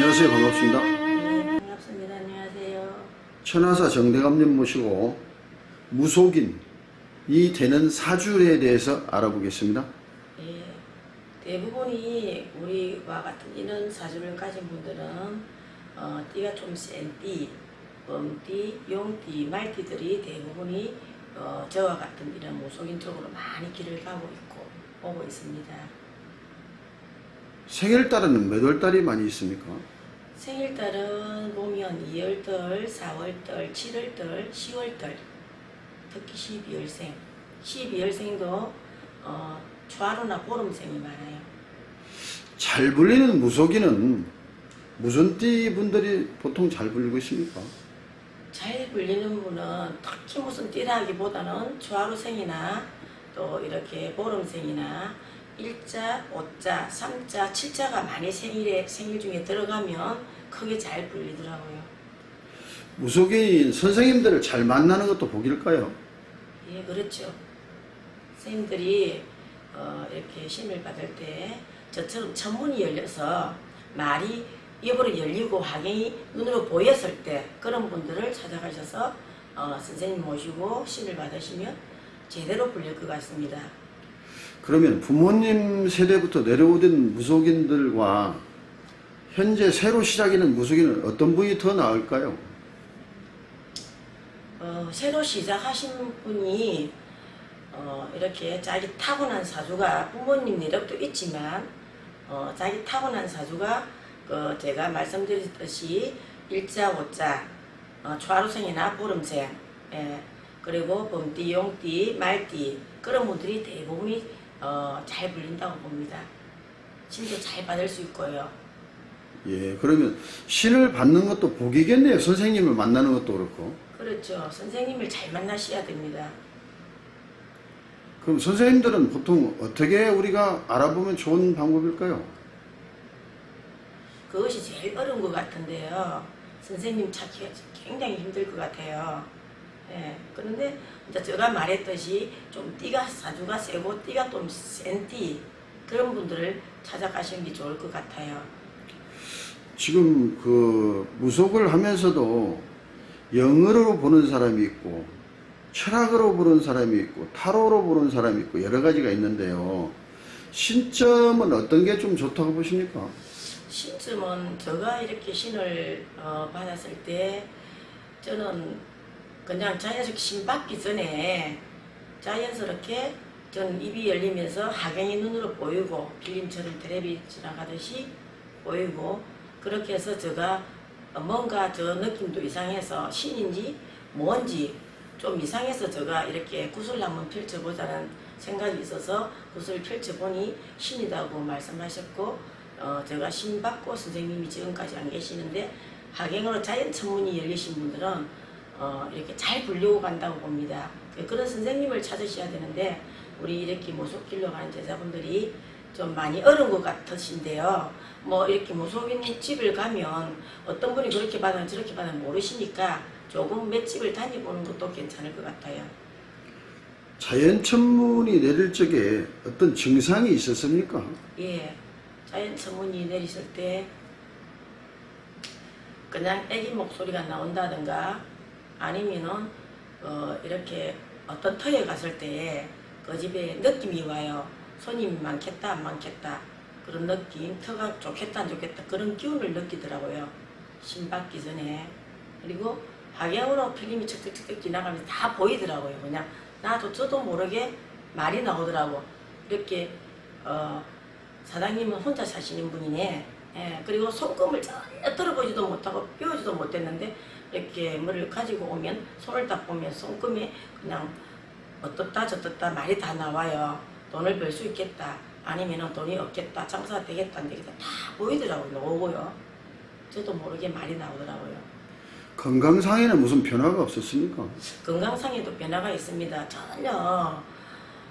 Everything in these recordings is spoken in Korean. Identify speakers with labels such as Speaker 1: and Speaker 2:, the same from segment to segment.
Speaker 1: 안녕하세요. 반갑습니다.
Speaker 2: 네, 반갑습니다. 안녕하세요.
Speaker 1: 천하사 정대감님 모시고 무속인이 되는 사주에 대해서 알아보겠습니다.
Speaker 2: 예, 대부분이 우리와 같은 이런 사주를 가진 분들은 띠가 좀 센 띠, 범띠, 용띠, 말띠들이 대부분이 저와 같은 이런 무속인 쪽으로 많이 길을 가고 있고 오고 있습니다.
Speaker 1: 생일달은 몇 월달이 많이 있습니까?
Speaker 2: 생일달은 보면 2월달, 4월달, 7월달, 10월달, 특히 12월생. 12월생도 좌로나 보름생이 많아요.
Speaker 1: 잘 불리는 무속인은 무슨 띠 분들이 보통 잘 불리고 있습니까?
Speaker 2: 잘 불리는 분은 특히 무슨 띠라기보다는 좌로생이나 또 이렇게 보름생이나 일자, 오자, 삼자, 칠자가 많이 생일 중에 들어가면 크게 잘 불리더라고요.
Speaker 1: 무속인 선생님들을 잘 만나는 것도 복일까요?
Speaker 2: 예, 그렇죠. 선생님들이 이렇게 신을 받을 때 저처럼 천문이 열려서 말이 입으로 열리고 화경이 눈으로 보였을 때 그런 분들을 찾아가셔서 선생님 모시고 신을 받으시면 제대로 불릴 것 같습니다.
Speaker 1: 그러면 부모님 세대부터 내려오던 무속인들과 현재 새로 시작하는 무속인은 어떤 분이 더 나을까요?
Speaker 2: 새로 시작하신 분이 이렇게 자기 타고난 사주가 부모님 내력도 있지만 자기 타고난 사주가 제가 말씀드렸듯이 일자, 오자, 좌루생이나 보름생, 그리고 범띠, 용띠, 말띠 그런 분들이 대부분이 잘 불린다고 봅니다. 신도 잘 받을 수 있고요.
Speaker 1: 예, 그러면 신을 받는 것도 복이겠네요. 선생님을 만나는 것도 그렇고.
Speaker 2: 그렇죠. 선생님을 잘 만나셔야 됩니다.
Speaker 1: 그럼 선생님들은 보통 어떻게 우리가 알아보면 좋은 방법일까요?
Speaker 2: 그것이 제일 어려운 것 같은데요. 선생님 찾기가 굉장히 힘들 것 같아요. 예, 그런데 이제 제가 말했듯이 좀 띠가 사주가 세고 띠가 좀 센 띠 그런 분들을 찾아가시는 게 좋을 것 같아요.
Speaker 1: 지금 그 무속을 하면서도 영어로 보는 사람이 있고 철학으로 보는 사람이 있고 타로로 보는 사람이 있고 여러 가지가 있는데요. 신점은 어떤 게 좀 좋다고 보십니까?
Speaker 2: 신점은 제가 이렇게 신을 받았을 때 저는 그냥 자연스럽게 신 받기 전에 자연스럽게 저는 입이 열리면서 하경이 눈으로 보이고 필름처럼 텔레비 지나가듯이 보이고 그렇게 해서 제가 뭔가 저 느낌도 이상해서 신인지 뭔지 좀 이상해서 제가 이렇게 구슬을 한번 펼쳐보자는 생각이 있어서 구슬을 펼쳐보니 신이라고 말씀하셨고 제가 신 받고 선생님이 지금까지 안 계시는데 하경으로 자연 천문이 열리신 분들은 이렇게 잘 불리고 간다고 봅니다. 그런 선생님을 찾으셔야 되는데 우리 이렇게 무속길로 가는 제자분들이 좀 많이 어려운 것 같으신데요. 뭐 이렇게 무속인 집을 가면 어떤 분이 그렇게 받으면 저렇게 받으면 모르시니까 조금 몇 집을 다녀보는 것도 괜찮을 것 같아요.
Speaker 1: 자연천문이 내릴 적에 어떤 증상이 있었습니까?
Speaker 2: 예, 자연 천문이 내리실 때 그냥 애기 목소리가 나온다든가 아니면은 이렇게 어떤 터에 갔을 때 그 집에 느낌이 와요. 손님이 많겠다 안 많겠다 그런 느낌, 터가 좋겠다 안 좋겠다 그런 기운을 느끼더라고요. 신 받기 전에. 그리고 하경으로 필름이 척척척 지나가면서 다 보이더라고요. 그냥 나도 저도 모르게 말이 나오더라고. 이렇게 사장님은 혼자 사시는 분이네. 예, 그리고 손금을 전혀 들어보지도 못하고 뼈지도 못했는데 이렇게 머리를 가지고 오면 손을 딱 보면 손금이 그냥 어떻다 저떻다 말이 다 나와요. 돈을 벌 수 있겠다 아니면 돈이 없겠다 장사가 되겠다 안 되겠다 다 보이더라고요. 나오고요. 저도 모르게 말이 나오더라고요.
Speaker 1: 건강상에는 무슨 변화가 없었습니까?
Speaker 2: 건강상에도 변화가 있습니다. 전혀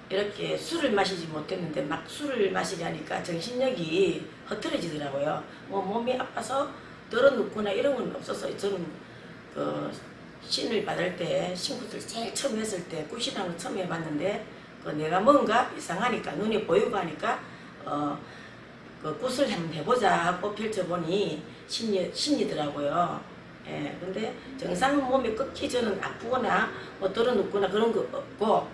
Speaker 2: 이렇게 술을 마시지 못했는데 막 술을 마시려니까 정신력이 흐트러지더라고요. 뭐 몸이 아파서 덜어눕거나 이런 건 없었어요. 저는 그 신을 받을 때 신굿을 제일 처음 했을 때 굿이라는 걸 처음 해봤는데 내가 뭔가 이상하니까 눈이 보이고 하니까 그 굿을 한번 해보자 하고 펼쳐보니 신이더라고요. 예, 근데 정상 몸이 끝이 저는 아프거나 뭐 떨어눕거나 그런 거 없고,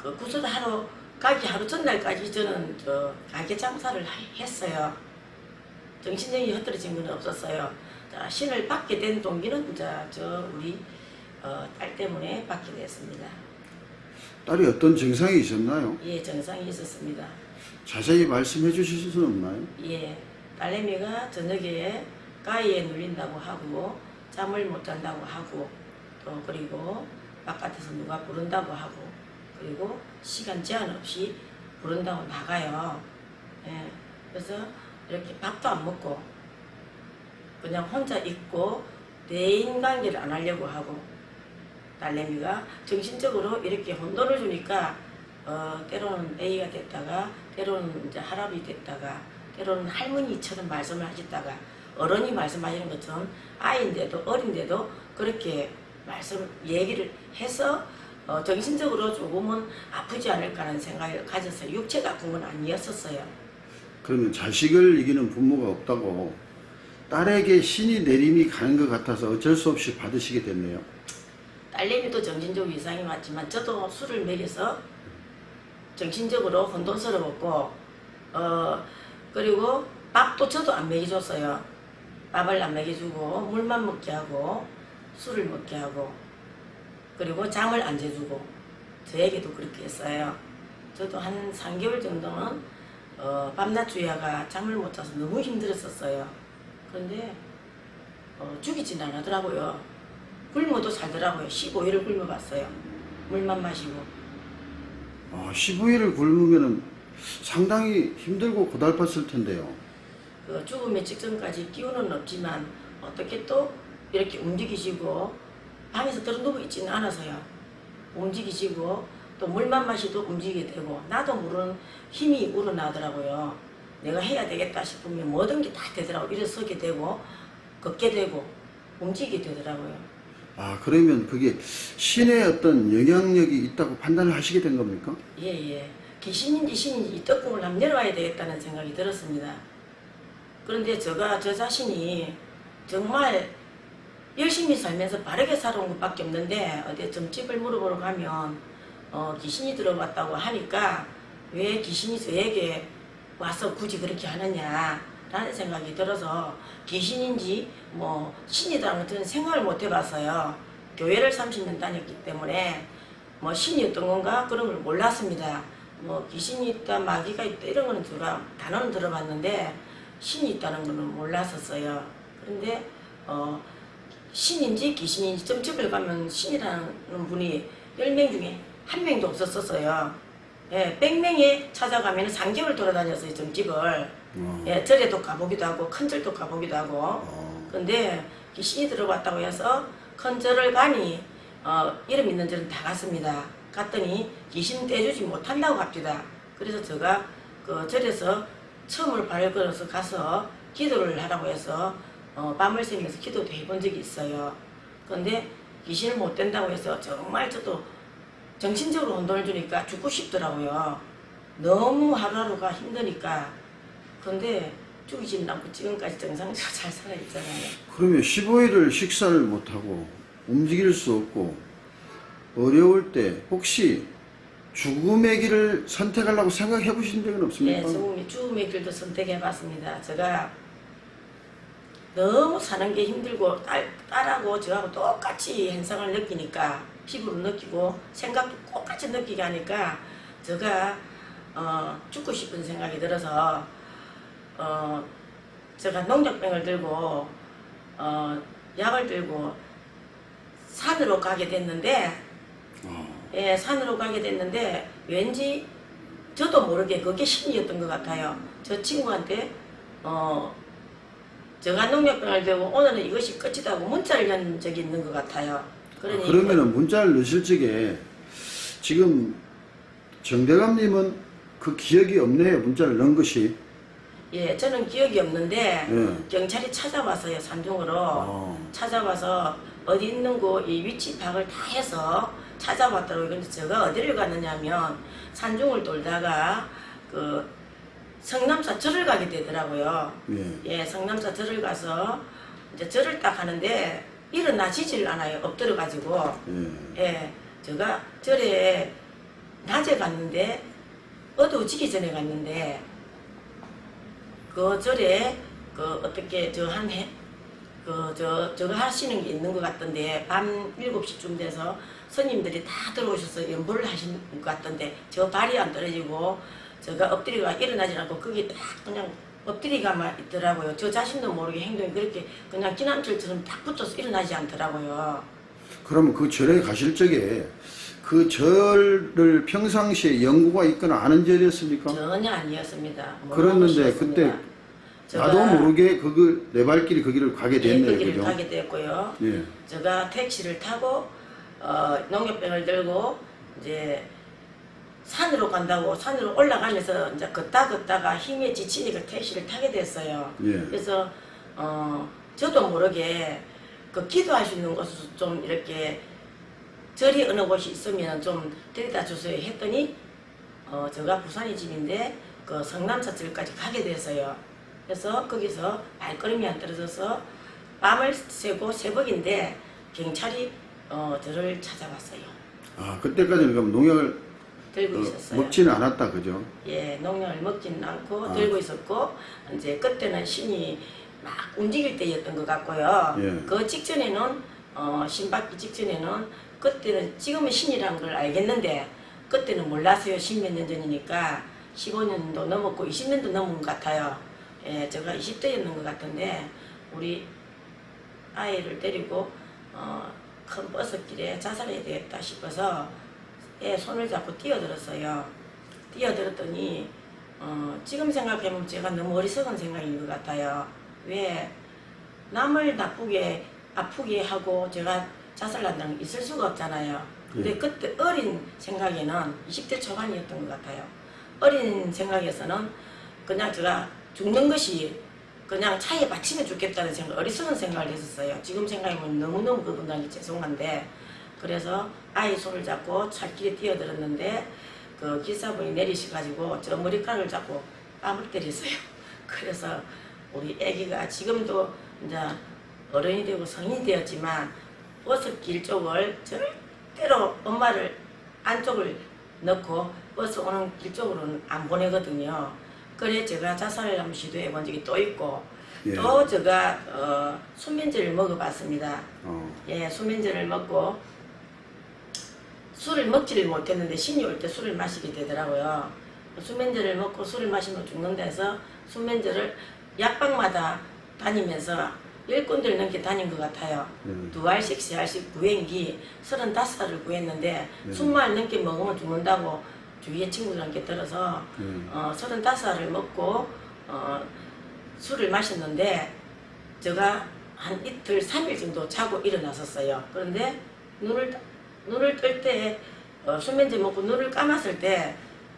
Speaker 2: 그 굿을 하러 가기 하루 전날까지 저는 가게 장사를 했어요. 정신적이 흐트러진 건 없었어요. 자, 신을 받게 된 동기는 우리 딸 때문에 받게 됐습니다.
Speaker 1: 딸이 어떤 증상이 있었나요?
Speaker 2: 예, 증상이 있었습니다.
Speaker 1: 자세히 말씀해 주실 수는 없나요?
Speaker 2: 예, 딸내미가 저녁에 가위에 눌린다고 하고 잠을 못 잔다고 하고 또 그리고 바깥에서 누가 부른다고 하고 그리고 시간 제한 없이 부른다고 나가요. 예, 그래서 이렇게 밥도 안 먹고 그냥 혼자 있고 대인관계를 안 하려고 하고 딸내미가 정신적으로 이렇게 혼돈을 주니까 때로는 A가 됐다가 때로는 이제 할아버지 됐다가 때로는 할머니처럼 말씀을 하셨다가 어른이 말씀하시는 것처럼 아이인데도 어린데도 그렇게 얘기를 해서 정신적으로 조금은 아프지 않을까 하는 생각을 가졌어요. 육체가 아픈 건 아니었었어요.
Speaker 1: 그러면 자식을 이기는 부모가 없다고 딸에게 신이 내림이 가는 것 같아서 어쩔 수 없이 받으시게 됐네요.
Speaker 2: 딸내미도 정신적 이상이 왔지만 저도 술을 먹여서 정신적으로 혼돈스러웠고 그리고 밥도 저도 안 먹여줬어요. 밥을 안 먹여주고 물만 먹게 하고 술을 먹게 하고 그리고 잠을 안 재주고 저에게도 그렇게 했어요. 저도 한 3개월 정도는 밤낮 주야가 잠을 못 자서 너무 힘들었었어요. 그런데 죽이진 않았더라고요. 굶어도 살더라고요. 15일을 굶어봤어요. 물만 마시고.
Speaker 1: 15일을 굶으면 상당히 힘들고 고달팠을 텐데요.
Speaker 2: 그 죽음의 직전까지 기운은 없지만 어떻게 또 이렇게 움직이시고 방에서 들어 누워 있지는 않아서요. 움직이시고 또 물만 마시도 움직이게 되고 나도 모르는 힘이 우러나더라고요. 내가 해야 되겠다 싶으면 모든 게 다 되더라고요. 일어서게 되고 걷게 되고 움직이게 되더라고요.
Speaker 1: 그러면 그게 신의 어떤 영향력이 있다고 판단을 하시게 된 겁니까?
Speaker 2: 예. 귀신인지 신인지 이 떡국을 한번 열어봐야 되겠다는 생각이 들었습니다. 그런데 저 자신이 정말 열심히 살면서 바르게 살아온 것밖에 없는데 어디 점집을 물어보러 가면 귀신이 들어왔다고 하니까 왜 귀신이 저에게 와서 굳이 그렇게 하느냐라는 생각이 들어서 귀신인지 뭐 신이라는 것은 생각을 못 해봤어요. 교회를 30년 다녔기 때문에 뭐 신이 어떤 건가 그런 걸 몰랐습니다. 뭐 귀신이 있다 마귀가 있다 이런 거는 단어는 들어봤는데 신이 있다는 거는 몰랐었어요. 그런데 신인지 귀신인지 점집을 가면 신이라는 분이 10명 중에 1명도 없었어요. 예, 100명에 찾아가면 3개월 돌아다녔어요, 점집을. 예, 절에도 가보기도 하고 큰 절도 가보기도 하고. 근데 귀신이 들어왔다고 해서 큰 절을 가니 이름 있는 절은 다 갔습니다. 갔더니 귀신 떼주지 못한다고 합니다. 그래서 제가 그 절에서 처음으로 발을 걸어서 가서 기도를 하라고 해서 밤을 새면서 기도도 해본 적이 있어요. 그런데 귀신을 못 뗀다고 해서 정말 저도 정신적으로 혼돈을 주니까 죽고 싶더라고요. 너무 하루하루가 힘드니까. 그런데 죽이지는 않고 지금까지 정상적으로 잘 살아있잖아요.
Speaker 1: 그러면 15일을 식사를 못하고 움직일 수 없고 어려울 때 혹시 죽음의 길을 선택하려고 생각해 보신 적은 없습니까?
Speaker 2: 네, 죽음의 길도 선택해봤습니다. 제가 너무 사는 게 힘들고 딸하고 저하고 똑같이 현상을 느끼니까 피부로 느끼고 생각도 똑같이 느끼게 하니까 제가 죽고 싶은 생각이 들어서 제가 농작병을 들고 약을 들고 산으로 가게 됐는데 예, 산으로 가게 됐는데 왠지 저도 모르게 그게 신이었던 것 같아요. 저 친구한테 제가 농약병을 들고 오늘은 이것이 끝이다고 문자를 연 적이 있는 것 같아요.
Speaker 1: 그러면은 문자를 넣으실 적에 지금 정대감님은 그 기억이 없네요. 문자를 넣은 것이.
Speaker 2: 예, 저는 기억이 없는데 경찰이 찾아왔어요. 산중으로 찾아와서 어디 있는 거 이 위치 파악을 다 해서 찾아왔더라고요. 근데 제가 어디를 갔느냐면 산중을 돌다가 그 성남사 절을 가게 되더라고요.
Speaker 1: 예.
Speaker 2: 예, 성남사 절을 가서 이제 절을 딱 하는데 일어나지질 않아요. 엎드려가지고.
Speaker 1: 예.
Speaker 2: 예, 제가 절에 낮에 갔는데 어두워지기 전에 갔는데 그 절에 그 어떻게 저거 하시는 게 있는 것 같던데 밤 7시쯤 돼서 스님들이 다 들어오셔서 연보를 하시는 것 같던데 저 발이 안 떨어지고 제가 엎드리가 일어나지 않고 거기 딱 그냥 엎드리가만 있더라고요. 저 자신도 모르게 행동이 그렇게 그냥 기남절처럼 딱 붙어서 일어나지 않더라고요.
Speaker 1: 그러면 그 절에 가실 적에 그 절을 평상시에 연구가 있거나 아는 절이었습니까?
Speaker 2: 전혀 아니었습니다.
Speaker 1: 그랬는데 그때 나도 모르게 내 발길이 거기를 가게 됐네요.
Speaker 2: 그 길을
Speaker 1: 그죠?
Speaker 2: 가게 됐고요.
Speaker 1: 예.
Speaker 2: 제가 택시를 타고 농협병을 들고 이제 산으로 간다고 산으로 올라가면서 이제 걷다가 힘에 지치니까 택시를 타게 됐어요.
Speaker 1: 예.
Speaker 2: 그래서 저도 모르게 그 기도할 수 있는 곳에서 좀 이렇게 절이 어느 곳이 있으면 좀 데려다 주세요 했더니 제가 부산의 집인데 그 성남사 절까지 가게 됐어요. 그래서 거기서 발걸음이 안 떨어져서 밤을 새고 새벽인데 경찰이 저를 찾아왔어요.
Speaker 1: 아, 그때까지는 그럼 농약을
Speaker 2: 들고 있었어요.
Speaker 1: 먹지는 않았다, 그죠?
Speaker 2: 예, 농약을 먹지는 않고
Speaker 1: 아.
Speaker 2: 들고 있었고 이제 그때는 신이 막 움직일 때였던 것 같고요.
Speaker 1: 예.
Speaker 2: 그 직전에는 신 받기 직전에는 그때는 지금은 신이라는 걸 알겠는데 그때는 몰랐어요. 10몇 년 전이니까 15년도 넘었고 20년도 넘은 것 같아요. 예, 제가 20대였는 것 같은데 우리 아이를 데리고 큰 버스길에 자살해야 되겠다 싶어서 애 손을 잡고 뛰어들었어요. 뛰어들었더니 지금 생각해보면 제가 너무 어리석은 생각인 것 같아요. 왜 남을 나쁘게 아프게 하고 제가 자살한다는 게 있을 수가 없잖아요. 근데
Speaker 1: 예.
Speaker 2: 그때 어린 생각에는 20대 초반이었던 것 같아요. 어린 생각에서는 그냥 제가 죽는 것이 그냥 차에 받치면 죽겠다는 생각, 어리석은 생각을 했었어요. 지금 생각하면 너무너무 그분들이 죄송한데 그래서 아이 손을 잡고 차길에 뛰어들었는데 그 기사분이 내리셔가지고 저 머리카락을 잡고 뺨을 때렸어요. 그래서 우리 애기가 지금도 이제 어른이 되고 성인이 되었지만 버스 길 쪽을 절대로 엄마를 안쪽을 넣고 버스 오는 길 쪽으로는 안 보내거든요. 그래 제가 자살을 한번 시도해 본 적이 또 있고
Speaker 1: 예.
Speaker 2: 또 제가 수면제를 먹어봤습니다. 예, 수면제를 먹고 술을 먹지를 못했는데 신이 올 때 술을 마시게 되더라고요. 수면제를 먹고 술을 마시면 죽는다 해서 수면제를 약방마다 다니면서 10군데를 넘게 다닌 것 같아요. 2알씩 3알씩 구행기 35알을 구했는데 20알 넘게 먹으면 죽는다고 주위에 친구들한테 들어서 35알을 먹고 술을 마셨는데 제가 한 이틀 3일 정도 자고 일어났었어요. 그런데 눈을 뜰 때 수면제 먹고 눈을 감았을 때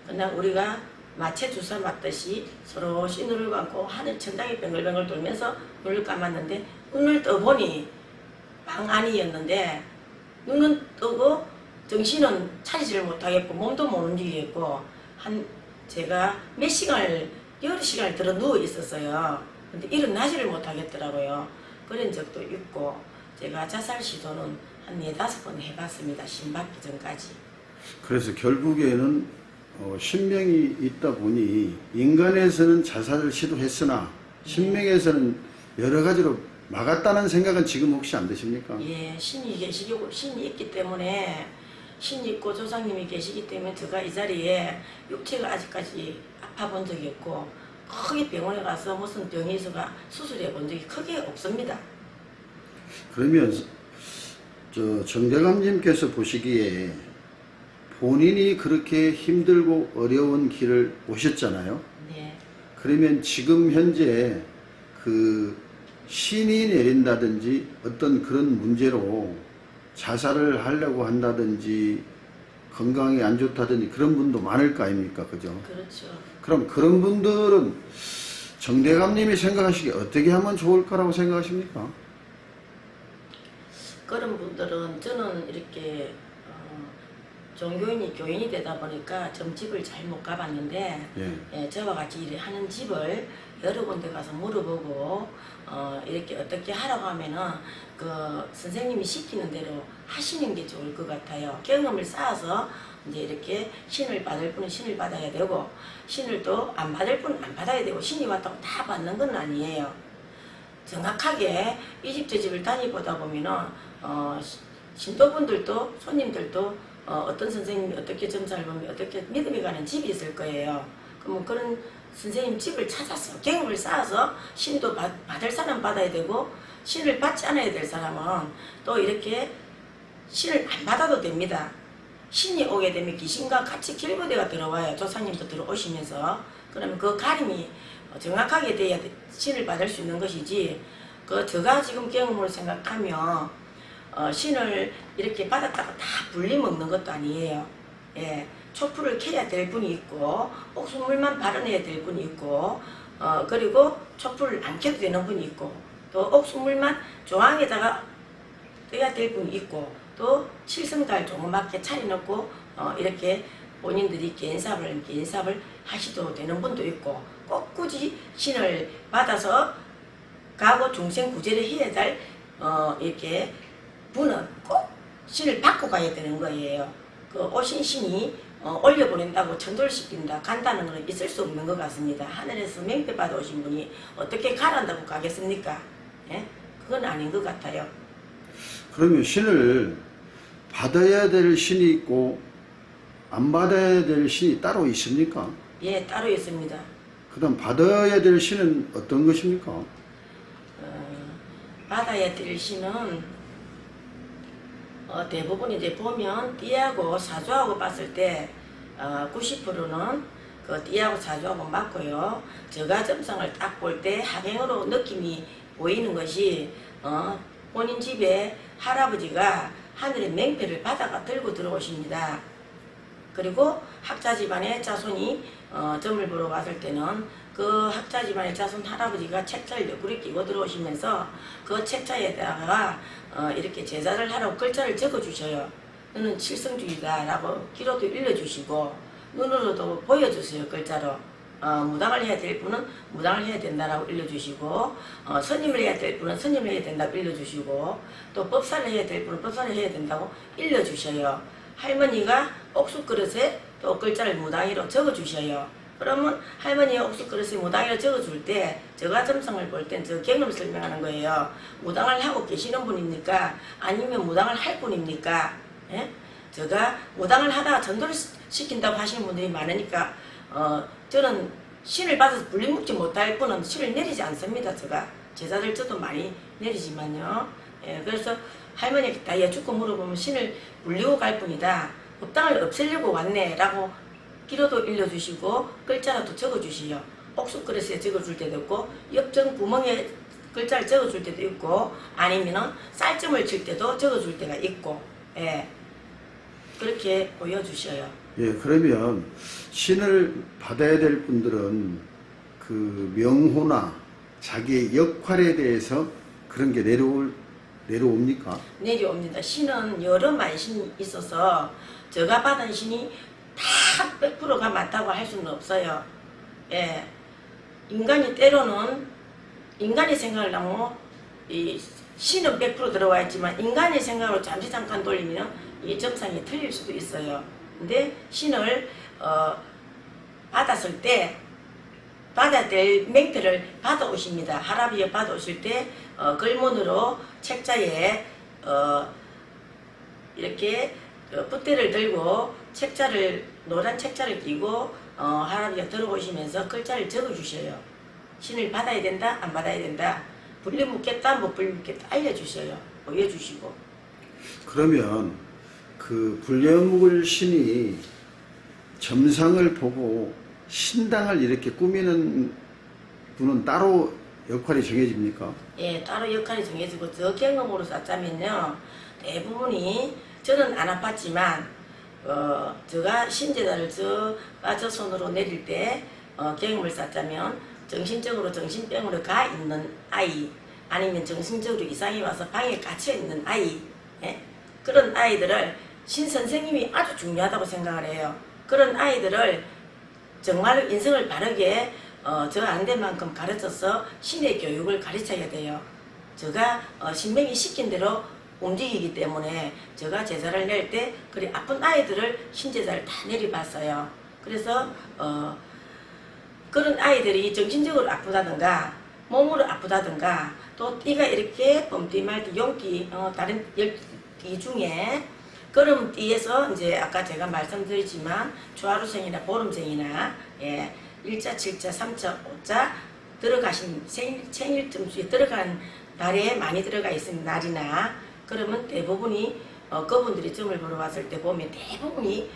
Speaker 2: 그냥 우리가 마취 주사 맞듯이 서로 눈을 감고 하늘 천장이 뱅글뱅글 돌면서 눈을 감았는데 눈을 떠보니 방 안이었는데 눈은 뜨고 정신은 차리지를 못하겠고 몸도 못 움직이겠고 제가 몇 시간을 여러 시간을 들어 누워 있었어요. 근데 일어나지를 못하겠더라고요. 그런 적도 있고 제가 자살 시도는 한 4-5번 해봤습니다. 신 받기 전까지.
Speaker 1: 그래서 결국에는 신명이 있다 보니 인간에서는 자살을 시도했으나 신명에서는 여러 가지로 막았다는 생각은 지금 혹시 안 드십니까?
Speaker 2: 예, 신이 계시고 신이 있기 때문에 신이 있고 조상님이 계시기 때문에 제가 이 자리에 육체가 아직까지 아파 본 적이 없고 크게 병원에 가서 무슨 병이 있어가 수술해 본 적이 크게 없습니다.
Speaker 1: 그러면 정대감님께서 보시기에 본인이 그렇게 힘들고 어려운 길을 오셨잖아요.
Speaker 2: 네.
Speaker 1: 그러면 지금 현재 그 신이 내린다든지 어떤 그런 문제로 자살을 하려고 한다든지 건강이 안 좋다든지 그런 분도 많을 거 아닙니까? 그죠?
Speaker 2: 그렇죠.
Speaker 1: 그럼 그런 분들은 정대감님이 생각하시기에 어떻게 하면 좋을 거라고 생각하십니까?
Speaker 2: 그런 분들은 저는 이렇게 종교인이 교인이 되다 보니까 점집을 잘 못 가봤는데
Speaker 1: 예.
Speaker 2: 예, 저와 같이 일을 하는 집을 여러 군데 가서 물어보고 이렇게 어떻게 하라고 하면은 그 선생님이 시키는 대로 하시는 게 좋을 것 같아요. 경험을 쌓아서 이제 이렇게 신을 받을 분은 신을 받아야 되고 신을 또 안 받을 분은 안 받아야 되고 신이 왔다고 다 받는 건 아니에요. 정확하게 이 집 저 집을 다니보다 보면은 신도분들도 손님들도 어떤 선생님이 어떻게 점사를 보면 어떻게 믿음이 가는 집이 있을 거예요. 그러면 그런 선생님 집을 찾아서 경험을 쌓아서 신도 받을 사람 받아야 되고 신을 받지 않아야 될 사람은 또 이렇게 신을 안 받아도 됩니다. 신이 오게 되면 귀신과 같이 길부대가 들어와요. 조상님도 들어오시면서. 그러면 그 가림이 정확하게 돼야 신을 받을 수 있는 것이지 제가 지금 경험으로 생각하면 신을 이렇게 받았다가 다 분리 먹는 것도 아니에요. 예, 촛불을 켜야 될 분이 있고 옥수물만 발언해야 될 분이 있고 그리고 촛불을 안 켜도 되는 분이 있고 또 옥수물만 조항에다가 떠야 될 분이 있고 또 칠성달 조그맣게 차려놓고 이렇게 본인들이 개인사업을 하시도 되는 분도 있고 꼭 굳이 신을 받아서 가고 중생 구제를 해야 될 이렇게 분은 꼭 신을 받고 가야 되는 거예요. 그 오신 신이 올려보낸다고 천도를 시킨다 간다는 것은 있을 수 없는 것 같습니다. 하늘에서 맹패 받아오신 분이 어떻게 가란다고 가겠습니까? 예? 그건 아닌 것 같아요.
Speaker 1: 그러면 신을 받아야 될 신이 있고 안 받아야 될 신이 따로 있습니까?
Speaker 2: 예, 따로 있습니다.
Speaker 1: 그 다음 받아야 될 신은 어떤 것입니까?
Speaker 2: 받아야 될 신은 대부분 이제 보면 띠하고 사주하고 봤을 때 90%는 그 띠하고 사주하고 맞고요. 저가점성을 딱 볼 때 하행으로 느낌이 보이는 것이 본인 집에 할아버지가 하늘의 맹패를 바다가 들고 들어오십니다. 그리고 학자 집안의 자손이 점을 보러 왔을 때는 그 학자 집안의 자손 할아버지가 책자를 옆구리 끼고 들어오시면서 그 책자에다가 이렇게 제자를 하라고 글자를 적어 주셔요. 너는 칠성주의다 라고 기로도 일러주시고 눈으로도 보여주세요. 글자로. 무당을 해야 될 분은 무당을 해야 된다라고 일러주시고 선임을 해야 될 분은 선임을 해야 된다고 일러주시고 또 법사를 해야 될 분은 법사를 해야 된다고 일러주셔요. 할머니가 옥수 그릇에 또 글자를 무당이로 적어주셔요. 그러면 할머니가 옥수 그릇에 무당이로 적어줄 때 저가점성을 볼 땐 저 경험을 설명하는 거예요. 무당을 하고 계시는 분입니까? 아니면 무당을 할 분입니까? 예? 제가 무당을 하다가 전도를 시킨다고 하시는 분들이 많으니까 저는 신을 받아서 분리묵지 못할 분은 신을 내리지 않습니다. 제가 제자들 저도 많이 내리지만요. 예, 그래서 할머니가 다 여쭙고 물어보면 신을 물리고 갈 뿐이다. 법당을 없애려고 왔네 라고 기로도 일러주시고 글자라도 적어주시요. 옥수그릇에 적어줄 때도 있고 옆전 구멍에 글자를 적어줄 때도 있고 아니면은 쌀점을 칠 때도 적어줄 때가 있고 예, 그렇게 보여주셔요.
Speaker 1: 예, 그러면 신을 받아야 될 분들은 그 명호나 자기의 역할에 대해서 그런 게 내려옵니까?
Speaker 2: 내려옵니다. 신은 여러 만신이 있어서 제가 받은 신이 다 100%가 맞다고 할 수는 없어요. 예, 인간이 때로는 인간의 생각을 하고 이 신은 100% 들어와 있지만 인간의 생각으로 잠깐 돌리면 이 점상이 틀릴 수도 있어요. 근데 신을 받았을 때 받아야 될 맹패를 받아오십니다. 할아버지가 받아오실 때 글문으로 책자에 이렇게 붓대를 들고 책자를 노란 책자를 끼고 할아버지가 들어오시면서 글자를 적어주셔요. 신을 받아야 된다, 안 받아야 된다, 분리 묻겠다, 못 분리 묻겠다 알려주셔요. 보여주시고.
Speaker 1: 그러면 그 불려묵을 신이 점상을 보고 신당을 이렇게 꾸미는 분은 따로 역할이 정해집니까?
Speaker 2: 예, 따로 역할이 정해지고 저 경험으로 쌓자면요 대부분이 저는 안 아팠지만 제가 신제자를 저 손으로 내릴 때 경험을 쌓자면 정신적으로 정신병으로 가 있는 아이 아니면 정신적으로 이상이 와서 방에 갇혀 있는 아이 예? 그런 아이들을 신 선생님이 아주 중요하다고 생각을 해요. 그런 아이들을 정말 인성을 바르게 저 안 된 만큼 가르쳐서 신의 교육을 가르쳐야 돼요. 제가 신명이 시킨 대로 움직이기 때문에 제가 제자를 낼 때 그리 아픈 아이들을 신제자를 다 내려봤어요. 그래서 그런 아이들이 정신적으로 아프다든가 몸으로 아프다든가 또 띠가 이렇게 봄띠, 말띠, 용띠 다른 10띠 중에 그런 띠에서 이제 아까 제가 말씀드리지만 초하루생이나 보름생이나 예, 1자, 7자, 3자, 5자 들어가신 생일 점수에 들어간 달에 많이 들어가 있는 날이나 그러면 대부분이 그분들이 점을 보러 왔을 때 보면 대부분이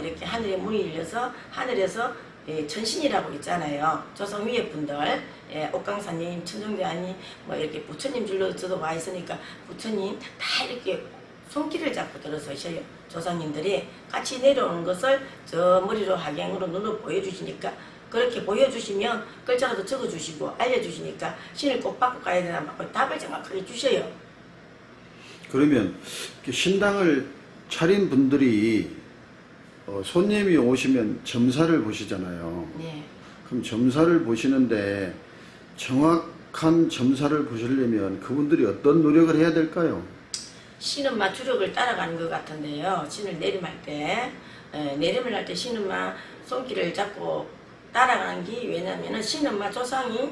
Speaker 2: 이렇게 하늘에 문이 열려서 하늘에서 예, 천신이라고 있잖아요. 조상 위에 분들, 예, 옥강사님, 천정대하님, 뭐 이렇게 부처님 줄로 저도 와 있으니까 부처님 다 이렇게 손길을 잡고 들어서셔요. 조상님들이 같이 내려오는 것을 저 머리로 하경으로 눈으로 보여주시니까 그렇게 보여주시면 글자라도 적어주시고 알려주시니까 신을 꼭 받고 가야 되나 막 답을 정확하게 주셔요.
Speaker 1: 그러면 이렇게 신당을 차린 분들이 손님이 오시면 점사를 보시잖아요.
Speaker 2: 네.
Speaker 1: 그럼 점사를 보시는데 정확한 점사를 보시려면 그분들이 어떤 노력을 해야 될까요?
Speaker 2: 신은 막 주력을 따라가는 것 같은데요. 신을 내림할 때, 내림을 할 때 신은 막 손길을 잡고 따라가는 게 왜냐면은 신은 막 조상이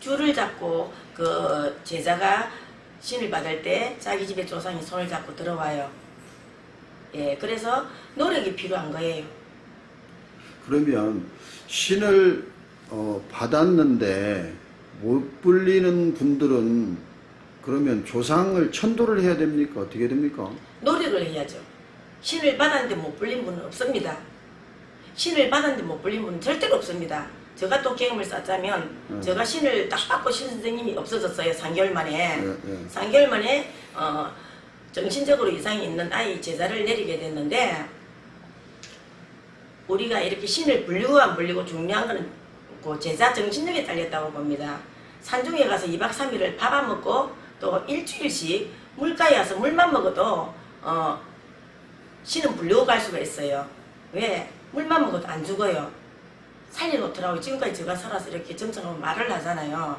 Speaker 2: 줄을 잡고 그 제자가 신을 받을 때 자기 집에 조상이 손을 잡고 들어와요. 예, 그래서 노력이 필요한 거예요.
Speaker 1: 그러면 신을 받았는데 못 불리는 분들은 그러면 조상을 천도를 해야 됩니까? 어떻게 됩니까?
Speaker 2: 노력을 해야죠. 신을 받았는데 못 불린 분은 없습니다. 신을 받았는데 못 불린 분은 절대로 없습니다. 제가 또 경험을 쌓자면 제가 신을 딱 받고 신 선생님이 없어졌어요. 3개월 만에. 3개월 만에 정신적으로 이상이 있는 아이 제자를 내리게 됐는데 우리가 이렇게 신을 불리고 안 불리고 중요한 거는 그 제자 정신력에 달렸다고 봅니다. 산중에 가서 2박 3일을 밥 안 먹고 또 일주일씩 물가에 가서 물만 먹어도 신은 불리고 갈 수가 있어요. 왜? 물만 먹어도 안 죽어요. 살려놓더라고요. 지금까지 제가 살아서 이렇게 점성하고 말을 하잖아요.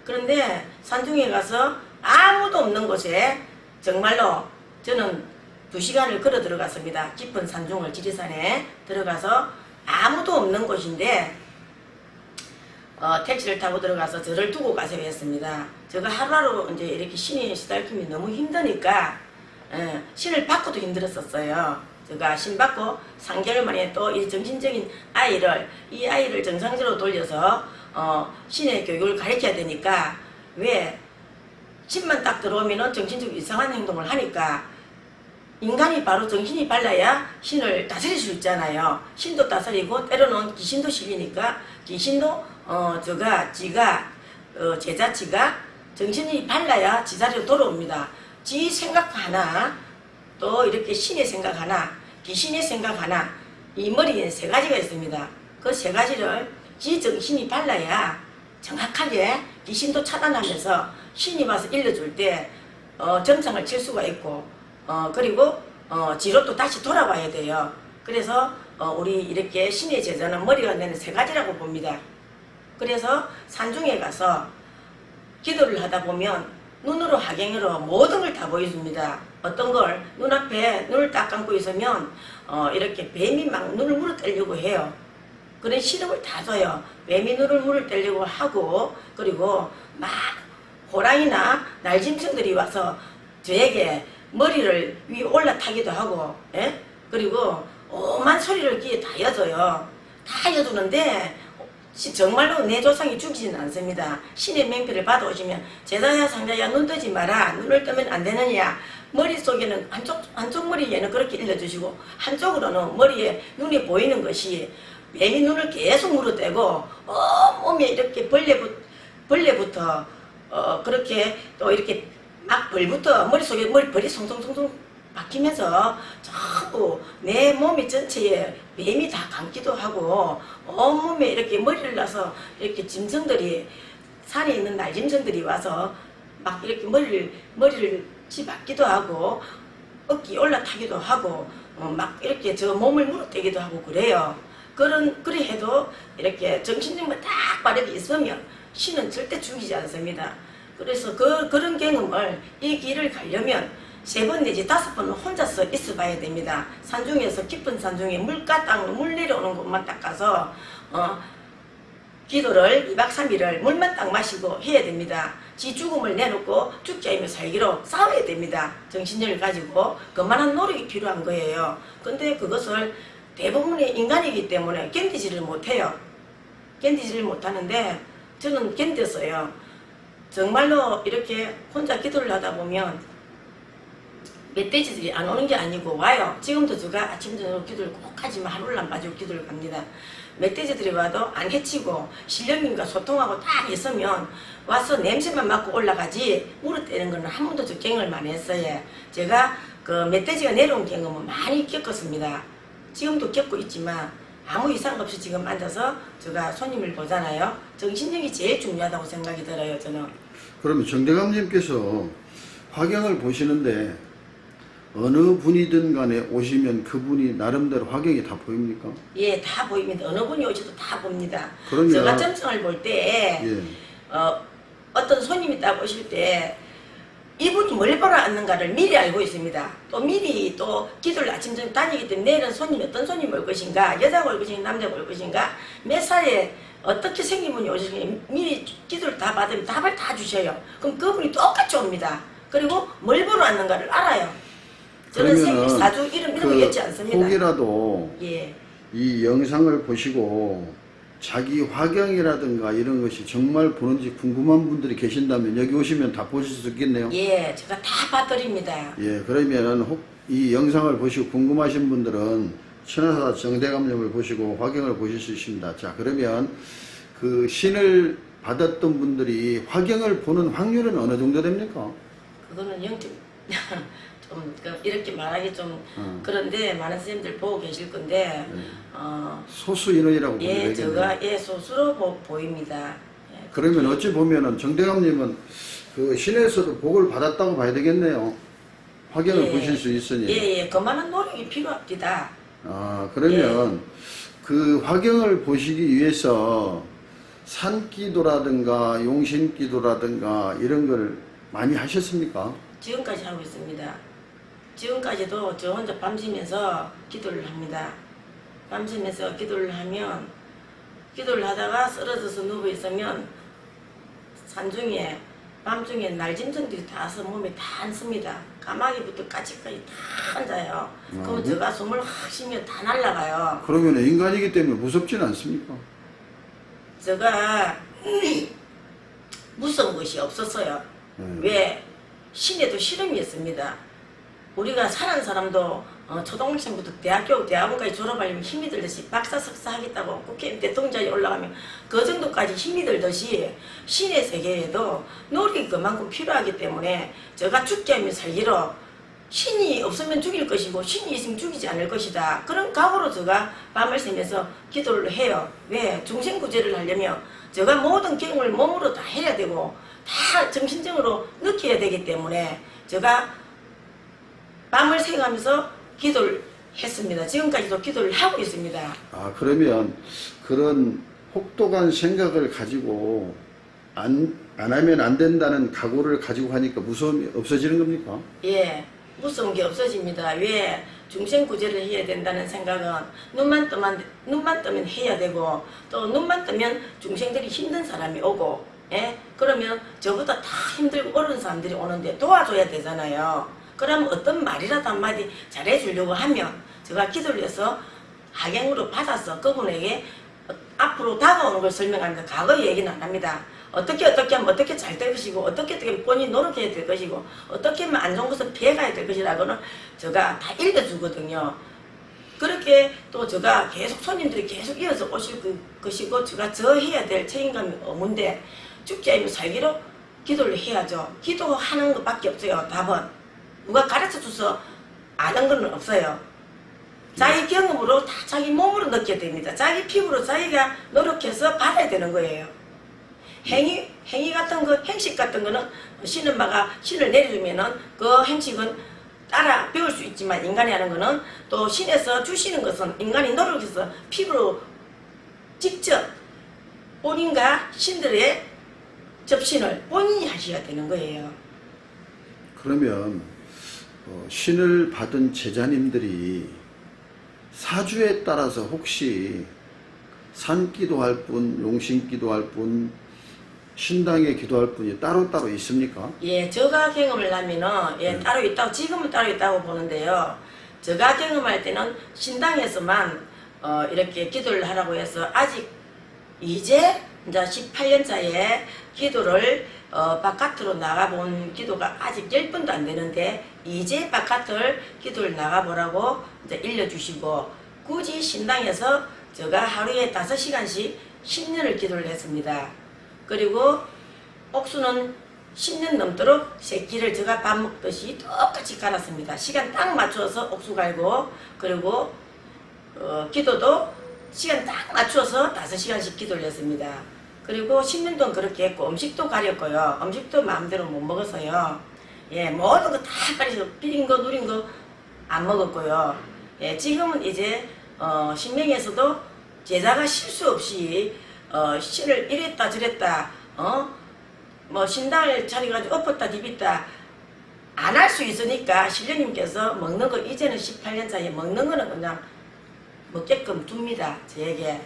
Speaker 2: 그런데 산중에 가서 아무도 없는 곳에 정말로 저는 2시간을 걸어 들어갔습니다. 깊은 산중을 지리산에 들어가서 아무도 없는 곳인데 택시를 타고 들어가서 저를 두고 가세요 했습니다. 제가 하루하루 이제 이렇게 신이 시달킴이 너무 힘드니까 신을 받고도 힘들었었어요. 제가 신 받고 3개월 만에 또 이 정신적인 이 아이를 정상적으로 돌려서 신의 교육을 가르쳐야 되니까 왜 신만 딱 들어오면은 정신적으로 이상한 행동을 하니까 인간이 바로 정신이 발라야 신을 다스릴 수 있잖아요. 신도 다스리고 때로는 귀신도 실리니까 귀신도 지가 제자치가 정신이 발라야 지자리로 돌아옵니다. 지 생각 하나 또 이렇게 신의 생각 하나 귀신의 생각 하나 이 머리에 3가지가 있습니다. 그 3가지를 지 정신이 발라야 정확하게 귀신도 차단하면서 신이 와서 일러줄 때 점상을 칠 수가 있고 그리고 지로 또 다시 돌아와야 돼요. 그래서 우리 이렇게 신의 제자는 머리가 내는 3가지라고 봅니다. 그래서 산중에 가서 기도를 하다 보면 눈으로 하경으로 모든 걸 다 보여줍니다. 어떤 걸 눈앞에 눈을 딱 감고 있으면 이렇게 뱀이 막 눈을 물어떼려고 해요. 그런 시름을 다 줘요. 뱀이 눈을 물어떼려고 하고 그리고 막 호랑이나 날짐승들이 와서 저에게 머리를 위에 올라타기도 하고 예? 그리고 오만 소리를 귀에 다 여줘요. 다 여주는데 정말로 내 조상이 죽이지는 않습니다. 신의 맹패를 받아오시면 제자야 상자야 눈 뜨지 마라. 눈을 뜨면 안 되느냐. 머릿속에는 한쪽 머리에는 그렇게 일러주시고 한쪽으로는 머리에 눈이 보이는 것이 뱀이 눈을 계속 물어대고 몸에 이렇게 벌레부터 그렇게 또 이렇게 막 벌부터 머릿속에 벌이 송송송송 박히면서 전부 내 몸이 전체에 뱀이 다 감기도 하고 온몸에 이렇게 머리를 나서 이렇게 짐승들이 산에 있는 날짐승들이 와서 막 이렇게 머리를 치박기도 하고 어깨 올라타기도 하고 막 이렇게 저 몸을 물어대기도 하고 그래요. 그래 해도 이렇게 정신력만 딱 바르게 있으면 신은 절대 죽이지 않습니다. 그래서 그런 경험을 이 길을 가려면 3번 내지 5번은 혼자서 있어 봐야 됩니다. 산중에서 깊은 산중에 물 내려오는 곳만 딱 가서 기도를 2박 3일을 물만 딱 마시고 해야 됩니다. 지 죽음을 내놓고 죽지 않으며 살기로 싸워야 됩니다. 정신력을 가지고 그만한 노력이 필요한 거예요. 근데 그것을 대부분의 인간이기 때문에 견디지를 못해요. 견디지를 못하는데 저는 견뎠어요. 정말로 이렇게 혼자 기도를 하다 보면 멧돼지들이 안 오는 게 아니고 와요. 지금도 제가 아침 저녁 기도를 꼭 하지만 하루를 안 빠지고 기도를 갑니다. 멧돼지들이 와도 안 해치고 신령님과 소통하고 딱 있으면 와서 냄새만 맡고 올라가지 물어대는 거는 한 번도 저 경험을 많이 했어요. 제가 그 멧돼지가 내려온 경험은 많이 겪었습니다. 지금도 겪고 있지만 아무 이상 없이 지금 앉아서 제가 손님을 보잖아요. 정신력이 제일 중요하다고 생각이 들어요. 저는.
Speaker 1: 그러면 정대감님께서 화경을 보시는데 어느 분이든 간에 오시면 그분이 나름대로 화경이 다 보입니까?
Speaker 2: 예, 다 보입니다. 어느 분이 오셔도 다 봅니다.
Speaker 1: 그러면
Speaker 2: 제가 점성을 볼 때
Speaker 1: 예.
Speaker 2: 어떤 손님이 딱 오실 때 이분이 뭘 보러 왔는가를 미리 알고 있습니다. 또 미리 또 기도를 아침 저녁 다니기 때문에 내일은 손님이 어떤 손님이 올 것인가, 여자가 올 것인가, 남자가 올 것인가, 몇 살에 어떻게 생긴 분이 오시는지 미리 기도를 다 받으면 답을 다 주셔요. 그럼 그분이 똑같이 옵니다. 그리고 뭘 보러 왔는가를 알아요. 저는 생일, 사주, 이름 이런 거 여지 않습니다.
Speaker 1: 혹이라도
Speaker 2: 예.
Speaker 1: 이 영상을 보시고 자기 화경이라든가 이런 것이 정말 보는지 궁금한 분들이 계신다면 여기 오시면 다 보실 수 있겠네요.
Speaker 2: 예, 제가 다 봐드립니다.
Speaker 1: 예, 그러면 혹 이 영상을 보시고 궁금하신 분들은 천하사 정대감님을 보시고 화경을 보실 수 있습니다. 자, 그러면 그 신을 받았던 분들이 화경을 보는 확률은 어느 정도 됩니까?
Speaker 2: 그거는 영적 이렇게 말하기 좀 그런데 많은 선생님들 보고 계실 건데
Speaker 1: 소수 인원이라고 보면
Speaker 2: 예,
Speaker 1: 되겠네요.
Speaker 2: 제가 소수로 보입니다. 예,
Speaker 1: 그러면 어찌 보면은 정대감님은 그 신에서도 복을 받았다고 봐야 되겠네요. 화경을 보실 수 있으니.
Speaker 2: 예, 그만한 노력이 필요합니다.
Speaker 1: 아, 그러면 그 화경을 보시기 위해서 산기도라든가 용신기도라든가 이런 걸 많이 하셨습니까?
Speaker 2: 지금까지 하고 있습니다. 지금까지도 저 혼자 밤새면서 기도를 합니다. 밤새면서 기도를 하면 기도를 하다가 쓰러져서 누워 있으면 산중에 밤중에 날짐승들이 다 와서 몸에 다 앉습니다. 까마귀부터 까치까지 다 앉아요. 그러면 제가 숨을 확 쉬면 다 날아가요.
Speaker 1: 그러면 인간이기 때문에 무섭지는 않습니까?
Speaker 2: 제가 무서운 것이 없었어요. 왜? 신에도 실험이었습니다. 우리가 사는 사람도 초등학생부터 대학원까지 졸업하려면 힘이 들듯이 박사 석사 하겠다고 국회의원 대통령자리에 올라가면 그 정도까지 힘이 들듯이 신의 세계에도 노력이 그만큼 필요하기 때문에 제가 죽게 하면 살기로 신이 없으면 죽일 것이고 신이 있으면 죽이지 않을 것이다. 그런 각오로 제가 밤을 새면서 기도를 해요. 왜? 중생구제를 하려면 제가 모든 경험을 몸으로 다 해야 되고 다 정신적으로 느껴야 되기 때문에 제가 밤을 새가면서 기도를 했습니다. 지금까지도 기도를 하고 있습니다.
Speaker 1: 아, 그러면 그런 혹독한 생각을 가지고 안 하면 안 된다는 각오를 가지고 하니까 무서움이 없어지는 겁니까?
Speaker 2: 예, 무서운 게 없어집니다. 왜? 중생구제를 해야 된다는 생각은 눈만 뜨면 해야 되고 또 눈만 뜨면 중생들이 힘든 사람이 오고 예? 그러면 저보다 다 힘들고 어려운 사람들이 오는데 도와줘야 되잖아요. 그럼 어떤 말이라도 한마디 잘해주려고 하면 제가 기도를 해서 하경으로 받아서 그분에게 앞으로 다가오는 걸 설명합니다. 과거 얘기는 안 합니다. 어떻게 하면 어떻게 잘 될 것이고 어떻게 본인이 노력해야 될 것이고 어떻게 하면 안 좋은 것을 피해가야 될 것이라고는 제가 다 읽어주거든요. 그렇게 또 제가 계속 손님들이 계속 이어서 오실 것이고 제가 저 해야 될 책임감이 없는데 죽지 않으면 살기로 기도를 해야죠. 기도하는 것밖에 없어요. 답은. 누가 가르쳐줘서 아는 건 없어요. 자기 경험으로 다 자기 몸으로 느껴야 됩니다. 자기 피부로 자기가 노력해서 받아야 되는 거예요. 행위 같은 거, 행식 같은 거는 신은 신을 내려주면은 그 행식은 따라 배울 수 있지만 인간이 하는 거는 또 신에서 주시는 것은 인간이 노력해서 피부로 직접 본인과 신들의 접신을 본인이 하셔야 되는 거예요.
Speaker 1: 그러면 신을 받은 제자님들이 사주에 따라서 혹시 산기도할 분, 용신기도할 분, 신당에 기도할 분이 따로따로 있습니까?
Speaker 2: 예, 저가 경험을 하면은 예, 따로 있다고 지금은 따로 있다고 보는데요. 저가 경험할 때는 신당에서만 이렇게 기도를 하라고 해서 아직 이제 18년차에 기도를 바깥으로 나가본 기도가 아직 10번도 안 되는데 이제 바깥을 기도를 나가보라고 이제 일러주시고 굳이 신당에서 제가 하루에 5시간씩 10년을 기도를 했습니다. 그리고 옥수는 10년 넘도록 새끼를 제가 밥 먹듯이 똑같이 갈았습니다. 시간 딱 맞춰서 옥수 갈고 그리고 기도도 시간 딱 맞춰서 5시간씩 기도를 했습니다. 그리고 10년 동안 그렇게 했고 음식도 가렸고요. 음식도 마음대로 못 먹었어요. 예, 모든 거 다 가려서 비린 거 누린 거 안 먹었고요. 예, 지금은 이제 신명에서도 제자가 실수 없이 신을 이랬다 저랬다 뭐 신당을 차려가지고 엎었다 디비다 안 할 수 있으니까 신령님께서 먹는 거 이제는 18년 차에 먹는 거는 그냥 먹게끔 둡니다. 저에게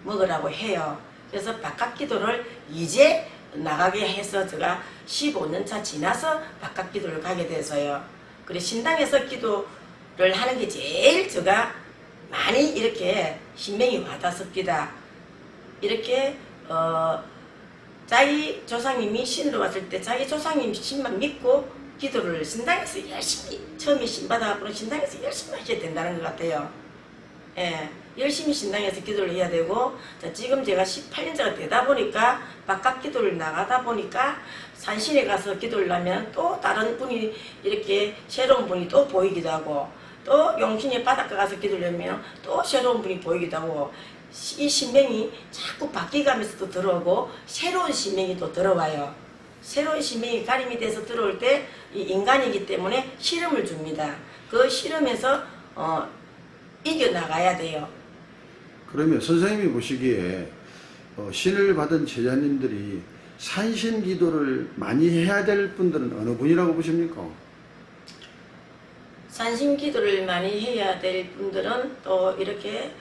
Speaker 2: 먹으라고 해요. 그래서 바깥 기도를 이제 나가게 해서 제가 15년 차 지나서 바깥 기도를 가게 돼서요. 그리고 신당에서 기도를 하는 게 제일 제가 많이 이렇게 신명이 와닿습니다. 이렇게 자기 조상님이 신으로 왔을 때 자기 조상님 신만 믿고 기도를 신당에서 열심히 처음에 신받아갖고는 신당에서 열심히 하셔야 된다는 것 같아요. 예, 열심히 신당에서 기도를 해야 되고 자, 지금 제가 18년차가 되다 보니까 바깥 기도를 나가다 보니까 산신에 가서 기도를 하면 또 다른 분이 이렇게 새로운 분이 또 보이기도 하고 또 용신의 바닷가 가서 기도를 하면 또 새로운 분이 보이기도 하고 이 신명이 자꾸 바뀌가면서도 들어오고 새로운 신명이 또 들어와요. 새로운 신명이 가림이 돼서 들어올 때 이 인간이기 때문에 시름을 줍니다. 그 시름에서 이겨나가야 돼요.
Speaker 1: 그러면 선생님이 보시기에 신을 받은 제자님들이 산신 기도를 많이 해야 될 분들은 어느 분이라고 보십니까?
Speaker 2: 산신 기도를 많이 해야 될 분들은 또 이렇게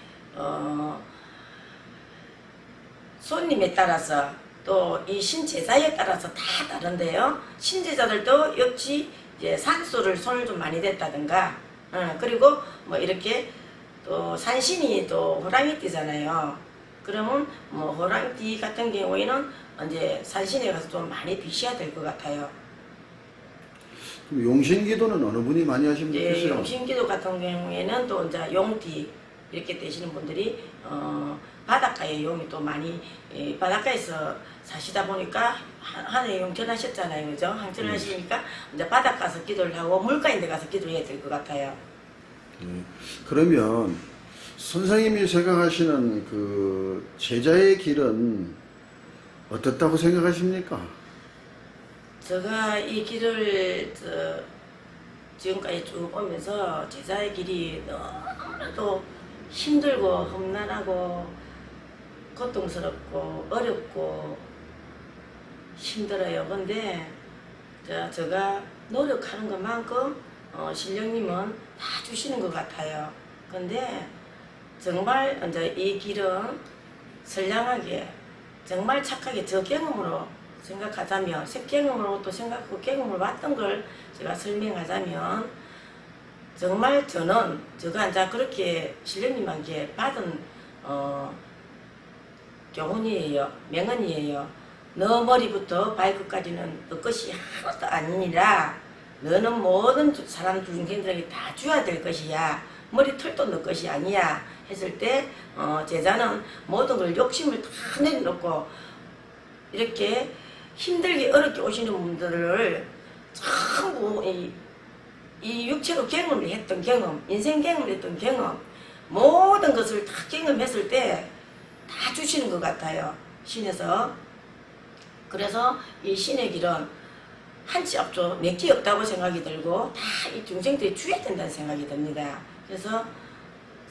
Speaker 2: 손님에 따라서 또 이 신제자에 따라서 다 다른데요. 신제자들도 역시 이제 산소를 손을 좀 많이 댔다든가 그리고 뭐 이렇게 또 산신이 또 호랑이띠잖아요. 그러면 뭐 호랑이띠 같은 경우에는 이제 산신에 가서 좀 많이 비셔야 될 것 같아요.
Speaker 1: 그럼 용신기도는 어느 분이 많이 하시면
Speaker 2: 예,
Speaker 1: 좋겠어요?
Speaker 2: 용신기도 같은 경우에는 또 이제 용띠 이렇게 되시는 분들이 바닷가에 용이 또 많이 바닷가에서 사시다 보니까 하늘에 용 전하셨잖아요, 그죠? 항전을 하시니까 이제 바닷가 가서 기도를 하고 물가인데 가서 기도해야 될 것 같아요.
Speaker 1: 그러면 선생님이 생각하시는 그 제자의 길은 어떻다고 생각하십니까?
Speaker 2: 제가 이 길을 지금까지 쭉 오면서 제자의 길이 너무나도 힘들고 험난하고 고통스럽고 어렵고 힘들어요. 근데 제가 노력하는 것만큼 신령님은 다 주시는 것 같아요. 근데 정말 이제 이 길은 선량하게 정말 착하게 저 경험으로 생각하자면 새 경험으로 또 생각하고 경험을 왔던 걸 제가 설명하자면 정말 저는 제가 이제 그렇게 신령님한테 받은 교훈이에요. 명언이에요. 너 머리부터 발끝까지는 너 것이 하나도 아니니라. 너는 모든 사람 중생들에게 다 줘야 될 것이야. 머리털도 너 것이 아니야. 했을 때 제자는 모든 걸 욕심을 다 내려놓고 이렇게 힘들게 어렵게 오시는 분들을 전부 이 육체로 경험을 했던 경험, 인생 경험을 했던 경험, 모든 것을 다 경험했을 때 다 주시는 것 같아요. 신에서. 그래서 이 신의 길은 한치 앞서 내게 없다고 생각이 들고 다 이 중생들이 줘야 된다는 생각이 듭니다. 그래서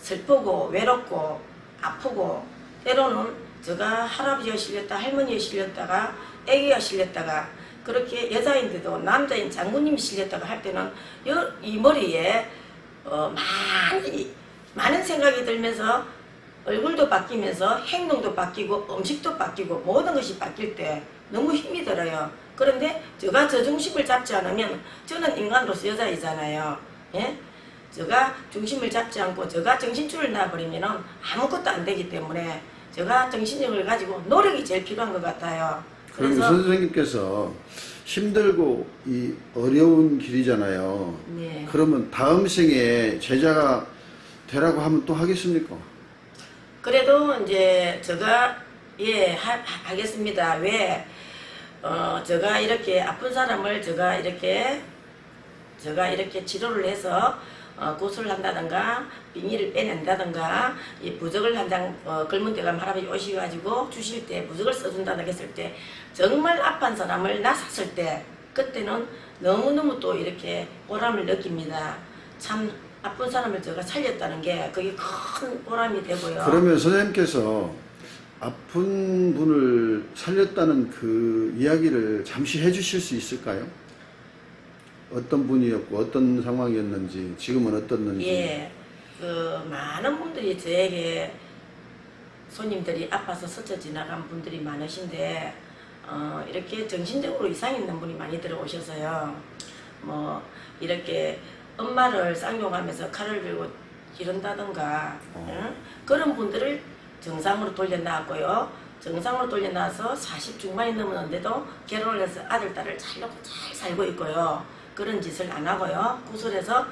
Speaker 2: 슬프고 외롭고 아프고 때로는 제가 할아버지가 실렸다 할머니가 실렸다가 애기가 실렸다가 그렇게 여자인데도 남자인 장군님이 실렸다가 할 때는 이 머리에 많은 생각이 들면서 얼굴도 바뀌면서 행동도 바뀌고 음식도 바뀌고 모든 것이 바뀔 때 너무 힘이 들어요. 그런데 제가 저 중심을 잡지 않으면 저는 인간으로서 여자이잖아요. 예? 제가 중심을 잡지 않고 제가 정신줄을 놔버리면 아무것도 안 되기 때문에 제가 정신력을 가지고 노력이 제일 필요한 것 같아요.
Speaker 1: 그럼
Speaker 2: 그래서
Speaker 1: 선생님께서 힘들고 이 어려운 길이잖아요.
Speaker 2: 네.
Speaker 1: 그러면 다음 생에 제자가 되라고 하면 또 하겠습니까?
Speaker 2: 그래도 이제 제가 하겠습니다. 왜 제가 이렇게 아픈 사람을 제가 이렇게 치료를 해서 구슬을 한다든가 빙의를 빼낸다든가 이 부적을 한 장 글문 대감 할아버지 오셔가지고 주실 때 부적을 써준다든가 했을 때 정말 아픈 사람을 나섰을 때 그때는 너무너무 또 이렇게 보람을 느낍니다. 참 아픈 사람을 제가 살렸다는 게 그게 큰 보람이 되고요.
Speaker 1: 그러면 선생님께서 아픈 분을 살렸다는 그 이야기를 잠시 해주실 수 있을까요? 어떤 분이었고 어떤 상황이었는지 지금은 어떻는지.
Speaker 2: 예, 많은 분들이 저에게 손님들이 아파서 스쳐 지나간 분들이 많으신데 이렇게 정신적으로 이상 있는 분이 많이 들어오셔서요. 뭐 이렇게 엄마를 쌍욕하면서 칼을 들고 기른다든가 그런 분들을 정상으로 돌려놨고요. 정상으로 돌려놔서 40 중반이 넘었는데도 결혼을 해서 아들, 딸을 잘 놓고 잘 살고 있고요. 그런 짓을 안 하고요. 구슬해서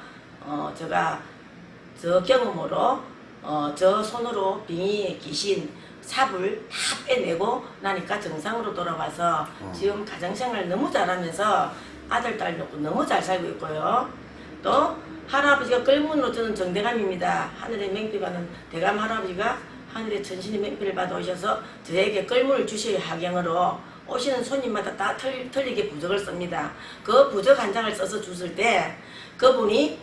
Speaker 2: 제가 저 경험으로 저 손으로 빙의, 귀신, 삽을 다 빼내고 나니까 정상으로 돌아와서 지금 가정생활 너무 잘하면서 아들, 딸 놓고 너무 잘 살고 있고요. 또 할아버지가 끌문으로 저는 정대감입니다. 하늘의 맹피 받는 대감 할아버지가 하늘의 천신의 맹피를 받아오셔서 저에게 끌문을 주셔야 하경으로 오시는 손님마다 다 틀리게 부적을 씁니다. 그 부적 한 장을 써서 줬을 때 그분이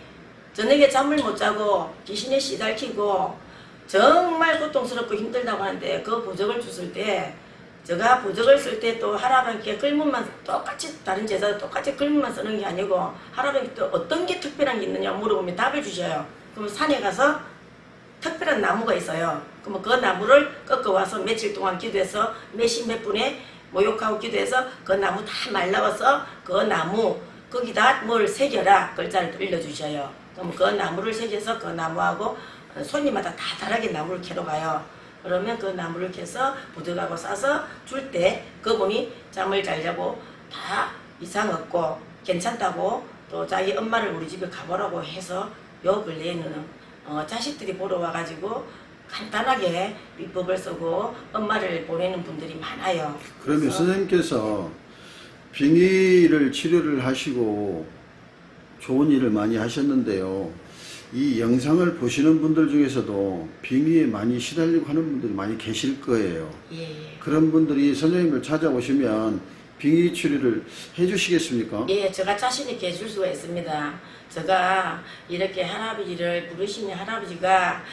Speaker 2: 저녁에 잠을 못 자고 귀신에 시달리고 정말 고통스럽고 힘들다고 하는데 그 부적을 줬을 때 제가 부적을 쓸 때 또 할아버지께 끌문만 똑같이 다른 제자도 똑같이 끌문만 쓰는 게 아니고 할아버지께 또 어떤 게 특별한 게 있느냐 물어보면 답을 주셔요. 그럼 산에 가서 특별한 나무가 있어요. 그러면 그 나무를 꺾어와서 며칠 동안 기도해서 몇십 분에 모욕하고 기도해서 그 나무 다 말라와서 그 나무 거기다 뭘 새겨라 글자를 일러주셔요. 그럼 그 나무를 새겨서 그 나무하고 손님마다 다 다르게 나무를 캐러 가요. 그러면 그 나무를 캐서 부적하고 싸서 줄 때 그분이 잠을 잘 자고 다 이상 없고 괜찮다고 또 자기 엄마를 우리 집에 가보라고 해서 요 근래에는 자식들이 보러 와가지고 간단하게 비법을 쓰고 엄마를 보내는 분들이 많아요.
Speaker 1: 그러면 선생님께서 빙의를 치료를 하시고 좋은 일을 많이 하셨는데요. 이 영상을 보시는 분들 중에서도 빙의에 많이 시달리고 하는 분들이 많이 계실 거예요.
Speaker 2: 예.
Speaker 1: 그런 분들이 선생님을 찾아오시면 빙의 치료를 해주시겠습니까?
Speaker 2: 예, 제가 자신 있게 해줄 수가 있습니다. 제가 이렇게 할아버지를 부르시면 할아버지가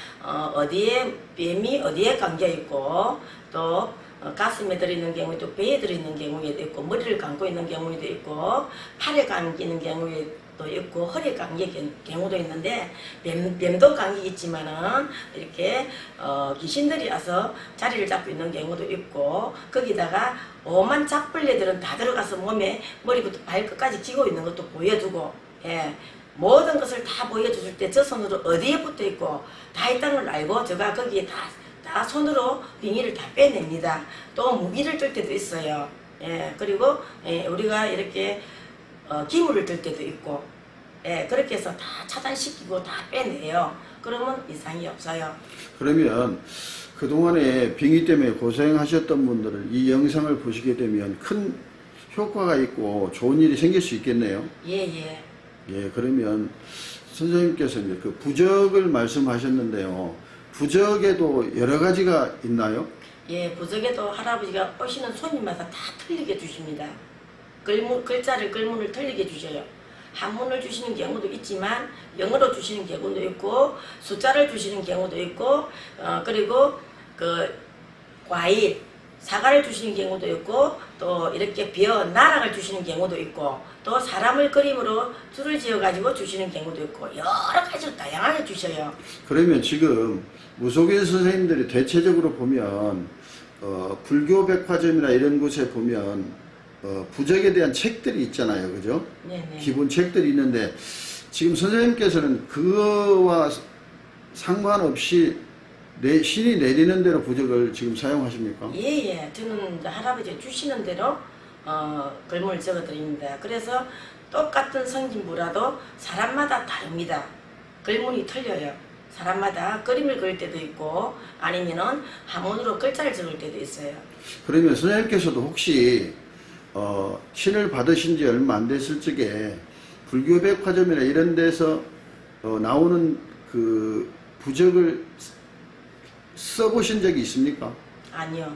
Speaker 2: 어디에 뱀이 어디에 감겨 있고 또 가슴에 들어있는 경우에도 또 배에 들어있는 경우에도 있고 머리를 감고 있는 경우에도 있고 팔에 감기는 경우에도 있고 허리에 감기는 경우도 있는데 뱀도 감기겠지만은 이렇게 귀신들이 와서 자리를 잡고 있는 경우도 있고 거기다가 오만 잡벌레들은 다 들어가서 몸에 머리부터 발끝까지 쥐고 있는 것도 보여주고 예. 모든 것을 다 보여줬을 때 저 손으로 어디에 붙어 있고 다 있다는 걸 알고 제가 거기에 다 손으로 빙의를 다 빼냅니다. 또 무기를 들 때도 있어요. 예, 그리고 우리가 이렇게 기물을 들 때도 있고 예, 그렇게 해서 다 차단시키고 다 빼내요. 그러면 이상이 없어요.
Speaker 1: 그러면 그동안에 빙의 때문에 고생하셨던 분들은 이 영상을 보시게 되면 큰 효과가 있고 좋은 일이 생길 수 있겠네요.
Speaker 2: 예.
Speaker 1: 예, 그러면 선생님께서 이제 그 부적을 말씀하셨는데요. 부적에도 여러 가지가 있나요?
Speaker 2: 예, 부적에도 할아버지가 오시는 손님마다 다 틀리게 주십니다. 글자를 글문을 틀리게 주셔요. 한문을 주시는 경우도 있지만 영어로 주시는 경우도 있고 숫자를 주시는 경우도 있고 그리고 그 과일 사과를 주시는 경우도 있고 또 이렇게 나락을 주시는 경우도 있고 또 사람을 그림으로 줄을 지어 가지고 주시는 경우도 있고 여러 가지로 다양하게 주셔요.
Speaker 1: 그러면 지금 무속인 선생님들이 대체적으로 보면 불교 백화점이나 이런 곳에 보면 부적에 대한 책들이 있잖아요, 그죠?
Speaker 2: 네네.
Speaker 1: 기본 책들이 있는데 지금 선생님께서는 그거와 상관없이 신이 내리는 대로 부적을 지금 사용하십니까?
Speaker 2: 예예. 저는 이제 할아버지 주시는 대로 글문을 적어드립니다. 그래서 똑같은 성진부라도 사람마다 다릅니다. 글문이 틀려요. 사람마다 그림을 그릴 때도 있고 아니면은 한문으로 글자를 적을 때도 있어요.
Speaker 1: 그러면 선생님께서도 혹시 신을 받으신 지 얼마 안 됐을 적에 불교 백화점이나 이런 데서 나오는 그 부적을 써보신 적이 있습니까?
Speaker 2: 아니요.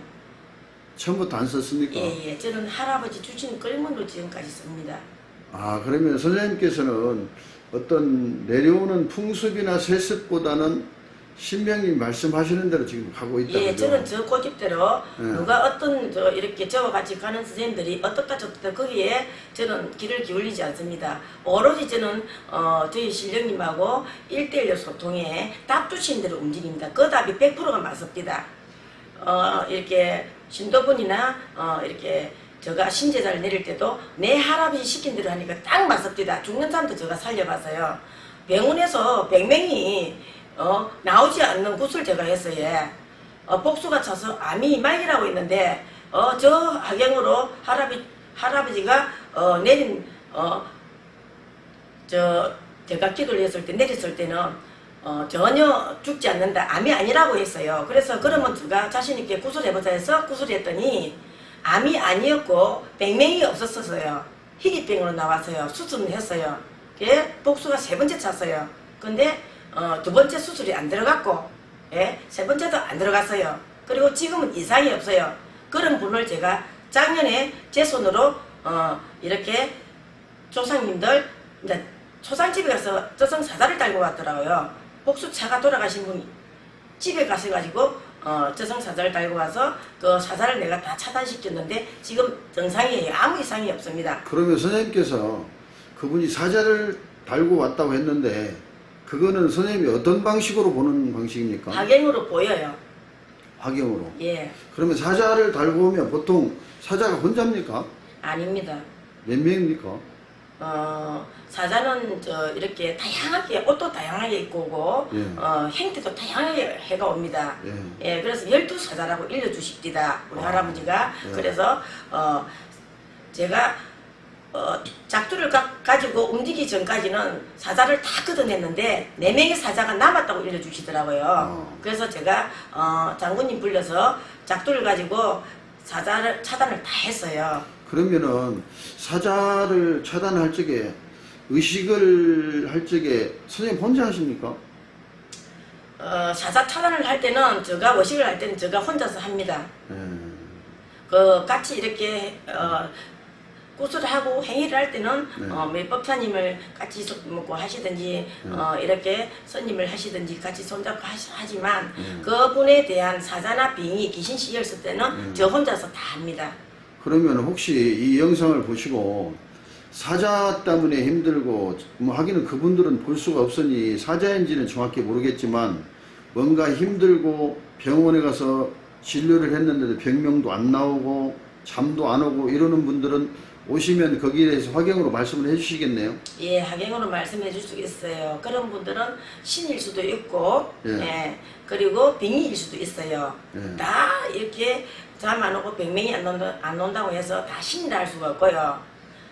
Speaker 1: 처음부터 안 썼습니까?
Speaker 2: 예예. 저는 할아버지 주신 글문으로 지금까지 씁니다.
Speaker 1: 아, 그러면 선생님께서는 어떤 내려오는 풍습이나 세습보다는 신명님 말씀하시는 대로 지금 가고 있다.
Speaker 2: 예,
Speaker 1: 그죠?
Speaker 2: 저는 저 고집대로
Speaker 1: 예.
Speaker 2: 누가 어떤 이렇게 저와 같이 가는 선생님들이 어떻다 저떻다 거기에 저는 귀를 기울이지 않습니다. 오로지 저는 저희 신령님하고 1대1로 소통해 답 주신 대로 움직입니다. 그 답이 100%가 맞습니다. 이렇게 신도분이나 이렇게 제가 신제자를 내릴 때도 내 할아버지 시킨 대로 하니까 딱 맞습니다. 죽는 사람도 제가 살려봤어요. 병원에서 100명이 나오지 않는 굿을 제가 했어요. 복수가 차서 암이 말기라고 있는데 저 하경으로 할아버지가 내린 제가 기도를 했을 때 내렸을 때는 전혀 죽지 않는다. 암이 아니라고 했어요. 그래서 그러면 제가 자신 있게 구슬해보자 해서 구슬했더니 암이 아니었고 100명이 없었어요. 희귀병으로 나왔어요. 수술을 했어요. 그게 복수가 3번째 찼어요. 근데 2번째 수술이 안 들어갔고, 예, 3번째도 안 들어갔어요. 그리고 지금은 이상이 없어요. 그런 분을 제가 작년에 제 손으로 이렇게 조상님들 이제 초상집에 가서 저승사자를 달고 왔더라고요. 복수차가 돌아가신 분이 집에 가셔가지고 저승사자를 달고 와서 그 사자를 내가 다 차단시켰는데 지금 정상이에요. 아무 이상이 없습니다.
Speaker 1: 그러면 선생님께서 그분이 사자를 달고 왔다고 했는데 그거는 선생님이 어떤 방식으로 보는 방식입니까?
Speaker 2: 하경으로 보여요.
Speaker 1: 화경으로.
Speaker 2: 예,
Speaker 1: 그러면 사자를 달고 오면 보통 사자가 혼자입니까?
Speaker 2: 아닙니다.
Speaker 1: 몇 명입니까?
Speaker 2: 사자는 이렇게 다양하게 옷도 다양하게 입고 오고
Speaker 1: 예.
Speaker 2: 행태도 다양하게 해가 옵니다.
Speaker 1: 예.
Speaker 2: 예, 그래서 12사자라고 일러주십니다. 우리 할아버지가.
Speaker 1: 예.
Speaker 2: 그래서 제가 작두를 가지고 움직이기 전까지는 사자를 다 걷어냈는데 4명의 사자가 남았다고 일러주시더라고요. 그래서 제가 장군님 불러서 작두를 가지고 사자를 차단을 다 했어요.
Speaker 1: 그러면은 사자를 차단할 적에 의식을 할 적에 선생님 혼자 하십니까?
Speaker 2: 사자 차단을 할 때는 제가 의식을 할 때는 제가 혼자서 합니다.
Speaker 1: 예.
Speaker 2: 같이 이렇게 구슬을 하고 행위를 할 때는
Speaker 1: 네.
Speaker 2: 매법사님을 같이 먹고 하시든지 이렇게 손님을 하시든지 같이 손잡고 하지만 그분에 대한 사자나 빙의 귀신 씌였을 때는 저 혼자서 다 합니다.
Speaker 1: 그러면 혹시 이 영상을 보시고 사자 때문에 힘들고 뭐 하기는 그분들은 볼 수가 없으니 사자인지는 정확히 모르겠지만 뭔가 힘들고 병원에 가서 진료를 했는데도 병명도 안 나오고 잠도 안 오고 이러는 분들은 오시면 거기에 대해서 화경으로 말씀을 해주시겠네요.
Speaker 2: 예, 하경으로 말씀해 줄 수 있어요. 그런 분들은 신일 수도 있고,
Speaker 1: 예.
Speaker 2: 예, 그리고 빙의일 수도 있어요.
Speaker 1: 예.
Speaker 2: 다 이렇게 잠 안 오고 100명이 안 온다고 해서 다 신이라 할 수가 없고요.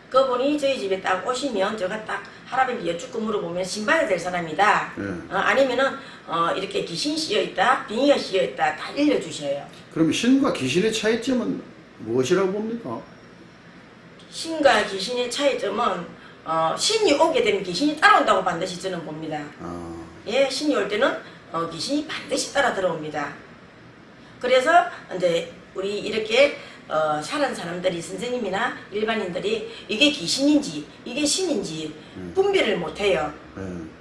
Speaker 2: 그분이 저희 집에 딱 오시면 제가 딱 할아버지 여쭙고 물어보면 신봐야 될 사람이다.
Speaker 1: 예.
Speaker 2: 아니면은 이렇게 귀신 씌여 있다, 빙의가 씌여 있다 다 일러주셔요.
Speaker 1: 그럼 신과 귀신의 차이점은 무엇이라고 봅니까?
Speaker 2: 신과 귀신의 차이점은 신이 오게 되면 귀신이 따라온다고 반드시 저는 봅니다. 예, 신이 올 때는 귀신이 반드시 따라 들어옵니다. 그래서 이제 우리 이렇게 사는 사람들이 선생님이나 일반인들이 이게 귀신인지 이게 신인지 분별을 못해요.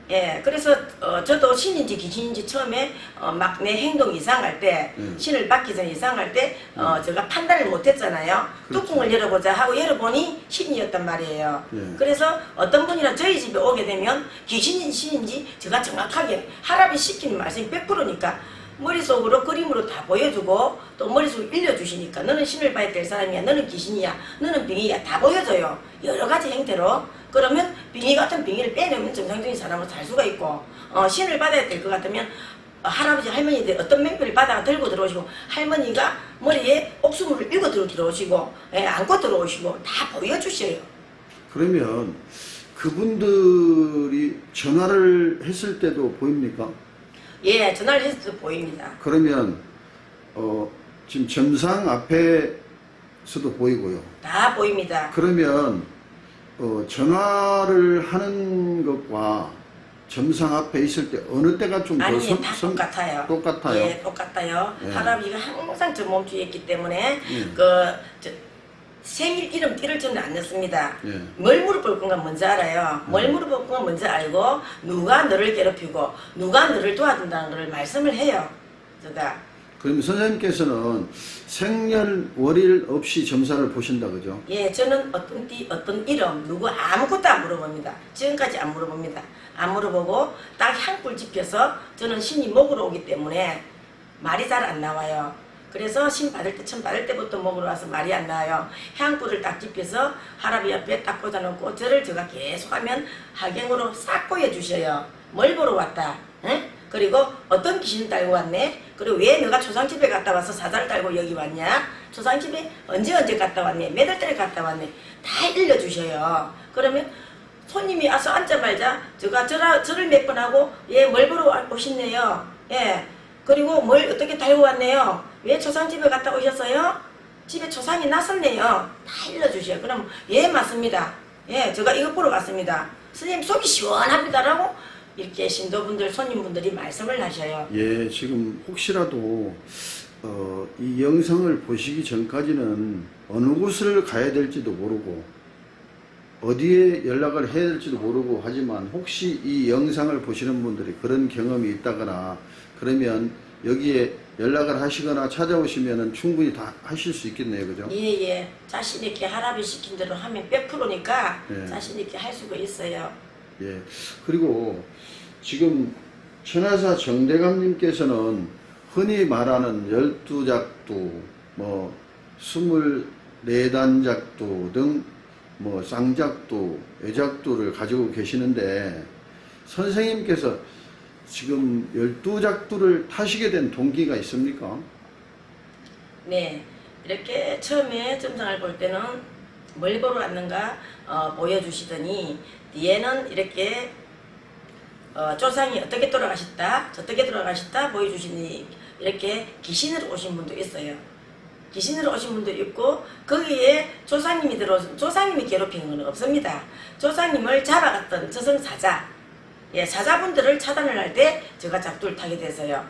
Speaker 2: 예, 그래서 저도 신인지 귀신인지 처음에 막 내 행동 이상할 때 신을 받기 전에 이상할 때 제가 판단을 못했잖아요.
Speaker 1: 그렇죠.
Speaker 2: 뚜껑을 열어보자 하고 열어보니 신이었단 말이에요.
Speaker 1: 예.
Speaker 2: 그래서 어떤 분이나 저희 집에 오게 되면 귀신인지 신인지 제가 정확하게 할아버지 시키는 말씀이 100%니까 머릿속으로 그림으로 다 보여주고 또 머릿속으로 일러주시니까 너는 신을 봐야 될 사람이야, 너는 귀신이야, 너는 빙의야 다 보여줘요. 여러 가지 형태로. 그러면 빙의 같은 빙의를 빼내면 정상적인 사람으로 살 수가 있고 신을 받아야 될 것 같으면 할아버지 할머니들 어떤 맹표를 받아가 들고 들어오시고 할머니가 머리에 옥수물을 읽어 들어오시고 안고 들어오시고 다 보여주셔요.
Speaker 1: 그러면 그분들이 전화를 했을 때도 보입니까?
Speaker 2: 예, 전화를 해서 보입니다.
Speaker 1: 그러면 지금 점상 앞에서도 보이고요.
Speaker 2: 다 보입니다.
Speaker 1: 그러면 전화를 하는 것과 점상 앞에 있을 때 어느 때가 좀 더
Speaker 2: 아니, 다 똑같아요.
Speaker 1: 똑같아요.
Speaker 2: 예, 똑같아요.
Speaker 1: 예.
Speaker 2: 할아버지가 항상 저 몸주에 있기 때문에
Speaker 1: 예.
Speaker 2: 생일 이름 띠를 저는 안 넣습니다.
Speaker 1: 예.
Speaker 2: 뭘 물어볼 건가 뭔지 알아요. 뭘 물어볼 건가 뭔지 알고 누가 너를 괴롭히고 누가 너를 도와준다는 걸 말씀을 해요. 제가.
Speaker 1: 그러면 선생님께서는 생년월일 없이 점사를 보신다 그죠?
Speaker 2: 예, 저는 어떤 띠, 어떤 이름, 누구 아무것도 안 물어봅니다. 지금까지 안 물어봅니다. 안 물어보고 딱 향불 집혀서 저는 신이 목으로 오기 때문에 말이 잘 안 나와요. 그래서 신 받을 때, 처음 받을 때부터 목으로 와서 말이 안 나와요. 향불을 딱 집혀서 할아버지 옆에 딱 꽂아놓고 저를 제가 계속하면 하경으로 싹 보여주셔요. 뭘 보러 왔다. 응? 그리고 어떤 귀신을 달고 왔네? 그리고 왜 너가 초상집에 갔다 와서 사자를 달고 여기 왔냐? 초상집에 언제 갔다 왔네? 몇 월 달에 갔다 왔네? 다 일러주셔요. 그러면 손님이 와서 앉자마자 제가 저를 몇 번 하고 예, 뭘 보러 오셨네요. 예. 그리고 뭘 어떻게 달고 왔네요. 왜 초상집에 갔다 오셨어요? 집에 초상이 났었네요. 다 일러주셔요. 그럼 예, 맞습니다. 예, 제가 이거 보러 갔습니다. 선생님 속이 시원합니다라고 이렇게 신도분들, 손님분들이 말씀을 하셔요.
Speaker 1: 예, 지금 혹시라도 이 영상을 보시기 전까지는 어느 곳을 가야 될지도 모르고 어디에 연락을 해야 될지도 모르고 하지만 혹시 이 영상을 보시는 분들이 그런 경험이 있다거나 그러면 여기에 연락을 하시거나 찾아오시면 충분히 다 하실 수 있겠네요. 그죠?
Speaker 2: 예, 예. 자신 있게 할아버지 시킨 대로 하면 100%니까
Speaker 1: 예.
Speaker 2: 자신 있게 할 수가 있어요.
Speaker 1: 예. 그리고 지금 천하사 정대감님께서는 흔히 말하는 12작두, 뭐 24단작두 등 뭐 쌍작두, 애작두를 가지고 계시는데 선생님께서 지금 12작두를 타시게 된 동기가 있습니까?
Speaker 2: 네. 이렇게 처음에 점상을 볼 때는 뭘 보러 왔는가 보여주시더니 뒤에는 이렇게 조상이 어떻게 돌아가셨다 저떻게 돌아가셨다 보여주시니 이렇게 귀신으로 오신 분도 있어요. 귀신으로 오신 분도 있고 거기에 조상님이 조상님이 괴롭히는 건 없습니다. 조상님을 잡아갔던 저승사자 예, 사자분들을 차단을 할 때 제가 작두를 타게 돼서요.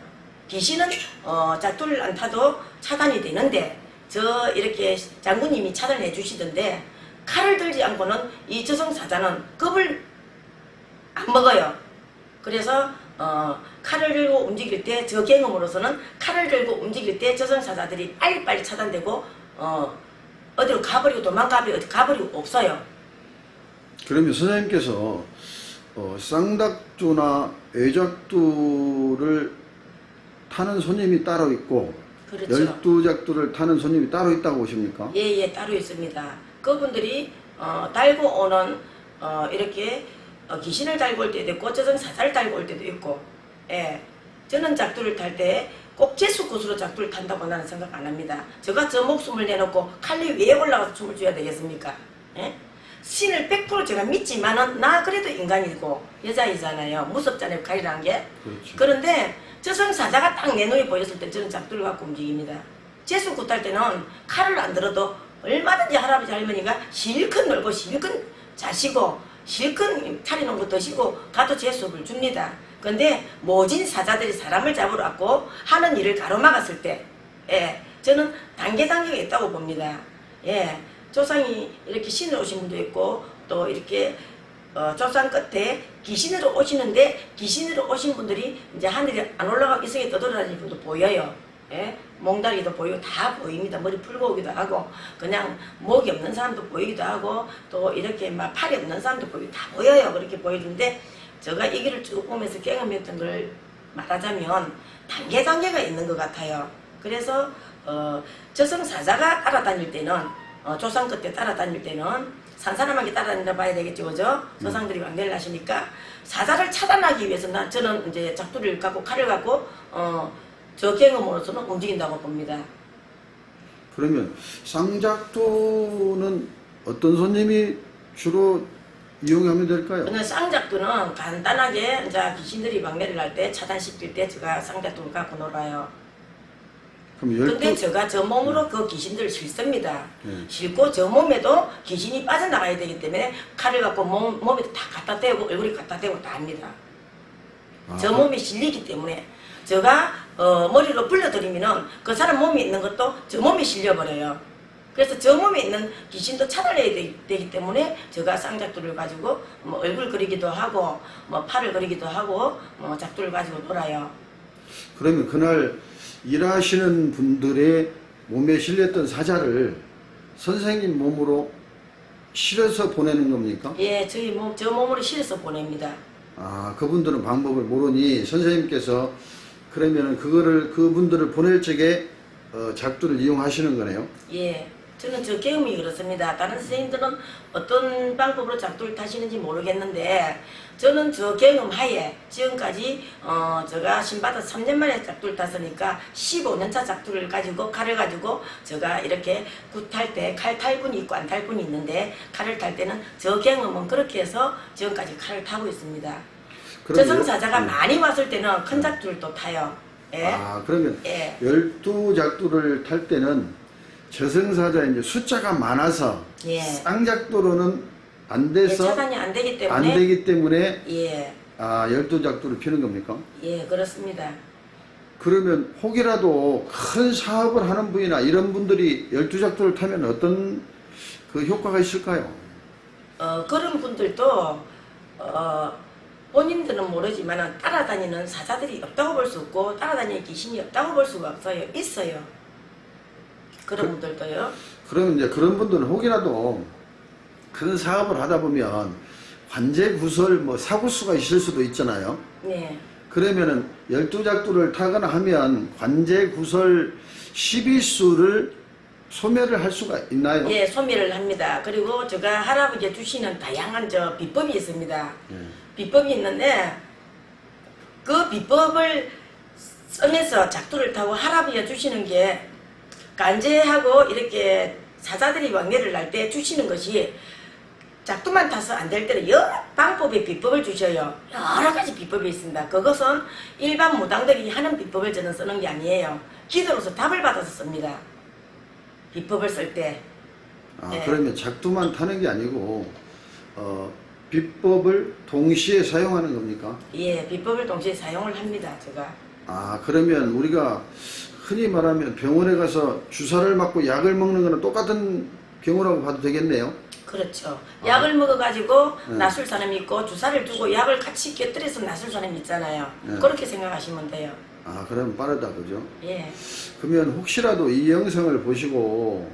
Speaker 2: 귀신은 작두를 안 타도 차단이 되는데 저 이렇게 장군님이 차단을 해주시던데 칼을 들지 않고는 이 저승사자는 겁을 안 먹어요. 그래서 칼을 들고 움직일 때 저 경험으로서는 칼을 들고 움직일 때 저승사자들이 빨리빨리 차단되고 어디로 가버리고 도망가버리고 어디 가버리고 없어요.
Speaker 1: 그러면 선생님께서 쌍닭두나 애작두를 타는 손님이 따로 있고
Speaker 2: 그렇죠.
Speaker 1: 12작두를 타는 손님이 따로 있다고 보십니까?
Speaker 2: 예, 따로 있습니다. 그분들이 달고 오는 이렇게 귀신을 달고 올 때도 있고 저승사자를 달고 올 때도 있고 예, 저는 작두를 탈 때 꼭 제수굿으로 작두를 탄다고 나는 생각 안 합니다. 제가 저 목숨을 내놓고 칼리 위에 올라가서 춤을 춰야 되겠습니까? 예? 신을 100% 제가 믿지만은 나 그래도 인간이고 여자이잖아요. 무섭잖아요. 칼이라는 게.
Speaker 1: 그렇죠.
Speaker 2: 그런데 저승사자가 딱 내 눈에 보였을 때 저는 작두를 갖고 움직입니다. 제수굿 탈 때는 칼을 안 들어도 얼마든지 할아버지 할머니가 실컷 놀고 실컷 자시고 실컷 차리는 거 드시고 가도 제수를 줍니다. 근데 모진 사자들이 사람을 잡으러 왔고 하는 일을 가로막았을 때 예, 저는 단계가 있다고 봅니다. 예, 조상이 이렇게 신으로 오신 분도 있고 또 이렇게 조상 끝에 귀신으로 오시는데 귀신으로 오신 분들이 이제 하늘에 안 올라가고 이성에 떠돌아다니는 분도 보여요. 예? 몽다리도 보이고 다 보입니다. 머리 풀고 오기도 하고 그냥 목이 없는 사람도 보이기도 하고 또 이렇게 막 팔이 없는 사람도 보이고 다 보여요. 그렇게 보이는데 제가 이 길을 쭉 보면서 경험했던 걸 말하자면 단계가 있는 것 같아요. 그래서 저승사자가 따라다닐 때는 조상 끝에 따라다닐 때는 산 사람에게 따라다닌다 봐야 되겠죠, 그죠? 조상들이 왕래를 하시니까 사자를 차단하기 위해서는 저는 이제 작두를 갖고 칼을 갖고 저 경험으로서는 움직인다고 봅니다.
Speaker 1: 그러면 쌍작도는 어떤 손님이 주로 이용하면 될까요?
Speaker 2: 그냥 쌍작두는 간단하게 이제 귀신들이 왕래를 할 때 차단시킬 때 제가 쌍작두를 갖고 놀아요.
Speaker 1: 그럼
Speaker 2: 근데 제가 저 몸으로 그 귀신들을 싣습니다.
Speaker 1: 네.
Speaker 2: 싣고 저 몸에도 귀신이 빠져나가야 되기 때문에 칼을 갖고 몸에 다 갖다 대고 얼굴에 갖다 대고 다 합니다. 저 몸에 실리기 때문에 제가 머리로 불러들이면은 그 사람 몸에 있는 것도 저 몸에 실려버려요. 그래서 저 몸에 있는 귀신도 차단해야 되기 때문에 제가 쌍작두를 가지고 뭐 얼굴 그리기도 하고 뭐 팔을 그리기도 하고 뭐 작두를 가지고 놀아요.
Speaker 1: 그러면 그날 일하시는 분들의 몸에 실렸던 사자를 선생님 몸으로 실어서 보내는 겁니까?
Speaker 2: 예, 저 몸으로 실어서 보냅니다.
Speaker 1: 아, 그분들은 방법을 모르니 선생님께서 그러면은 그분들을 보낼 적에 작두를 이용하시는 거네요?
Speaker 2: 예, 저는 저 경험이 그렇습니다. 다른 선생님들은 어떤 방법으로 작두를 타시는지 모르겠는데 저는 저 경험 하에 지금까지 제가 신받아서 3년 만에 작두를 탔으니까 15년차 작두를 가지고 칼을 가지고 제가 이렇게 굿탈 때 칼 탈 분이 있고 안 탈 분이 있는데 칼을 탈 때는 저 경험은 그렇게 해서 지금까지 칼을 타고 있습니다. 저승사자가 많이 왔을 때는 큰 작두를 또 타요. 예?
Speaker 1: 아, 그러면
Speaker 2: 예.
Speaker 1: 12작두를 탈 때는 저승사자 이제 숫자가 많아서
Speaker 2: 예.
Speaker 1: 쌍작두로는 안 돼서
Speaker 2: 차단이 안 되기 때문에
Speaker 1: 안 되기 때문에
Speaker 2: 예.
Speaker 1: 12작두를 피는 겁니까?
Speaker 2: 예, 그렇습니다.
Speaker 1: 그러면 혹이라도 큰 사업을 하는 분이나 이런 분들이 12작두를 타면 어떤 그 효과가 있을까요?
Speaker 2: 그런 분들도 본인들은 모르지만 따라다니는 사자들이 없다고 볼 수 없고 따라다니는 귀신이 없다고 볼 수가 없어요. 있어요. 그런 분들도요.
Speaker 1: 그러면 이제 그런 분들은 혹이라도 큰 사업을 하다 보면 관제 구설 뭐 사고수가 있을 수도 있잖아요.
Speaker 2: 네.
Speaker 1: 그러면은 12작두를 타거나 하면 관제 구설 12수를 소멸을 할 수가 있나요?
Speaker 2: 예, 소멸을 합니다. 그리고 제가 할아버지 주시는 다양한 비법이 있습니다. 비법이 있는데 그 비법을 쓰면서 작두를 타고 할아버지가 주시는 게 간제하고 이렇게 사자들이 왕래를 할 때 주시는 것이 작두만 타서 안 될 때는 여러 방법의 비법을 주셔요. 여러 가지 비법이 있습니다. 그것은 일반 무당들이 하는 비법을 저는 쓰는 게 아니에요. 기도로서 답을 받아서 씁니다. 비법을 쓸 때. 네.
Speaker 1: 그러면 작두만 타는 게 아니고 비법을 동시에 사용하는 겁니까?
Speaker 2: 예, 비법을 동시에 사용을 합니다. 제가.
Speaker 1: 그러면 우리가 흔히 말하면 병원에 가서 주사를 맞고 약을 먹는 거는 똑같은 경우라고 봐도 되겠네요?
Speaker 2: 그렇죠. 약을 먹어가지고
Speaker 1: 네.
Speaker 2: 낯설 사람이 있고 주사를 두고 약을 같이 곁들여서 낯설 사람이 있잖아요.
Speaker 1: 네.
Speaker 2: 그렇게 생각하시면 돼요.
Speaker 1: 그럼 빠르다, 그죠?
Speaker 2: 예.
Speaker 1: 그러면 혹시라도 이 영상을 보시고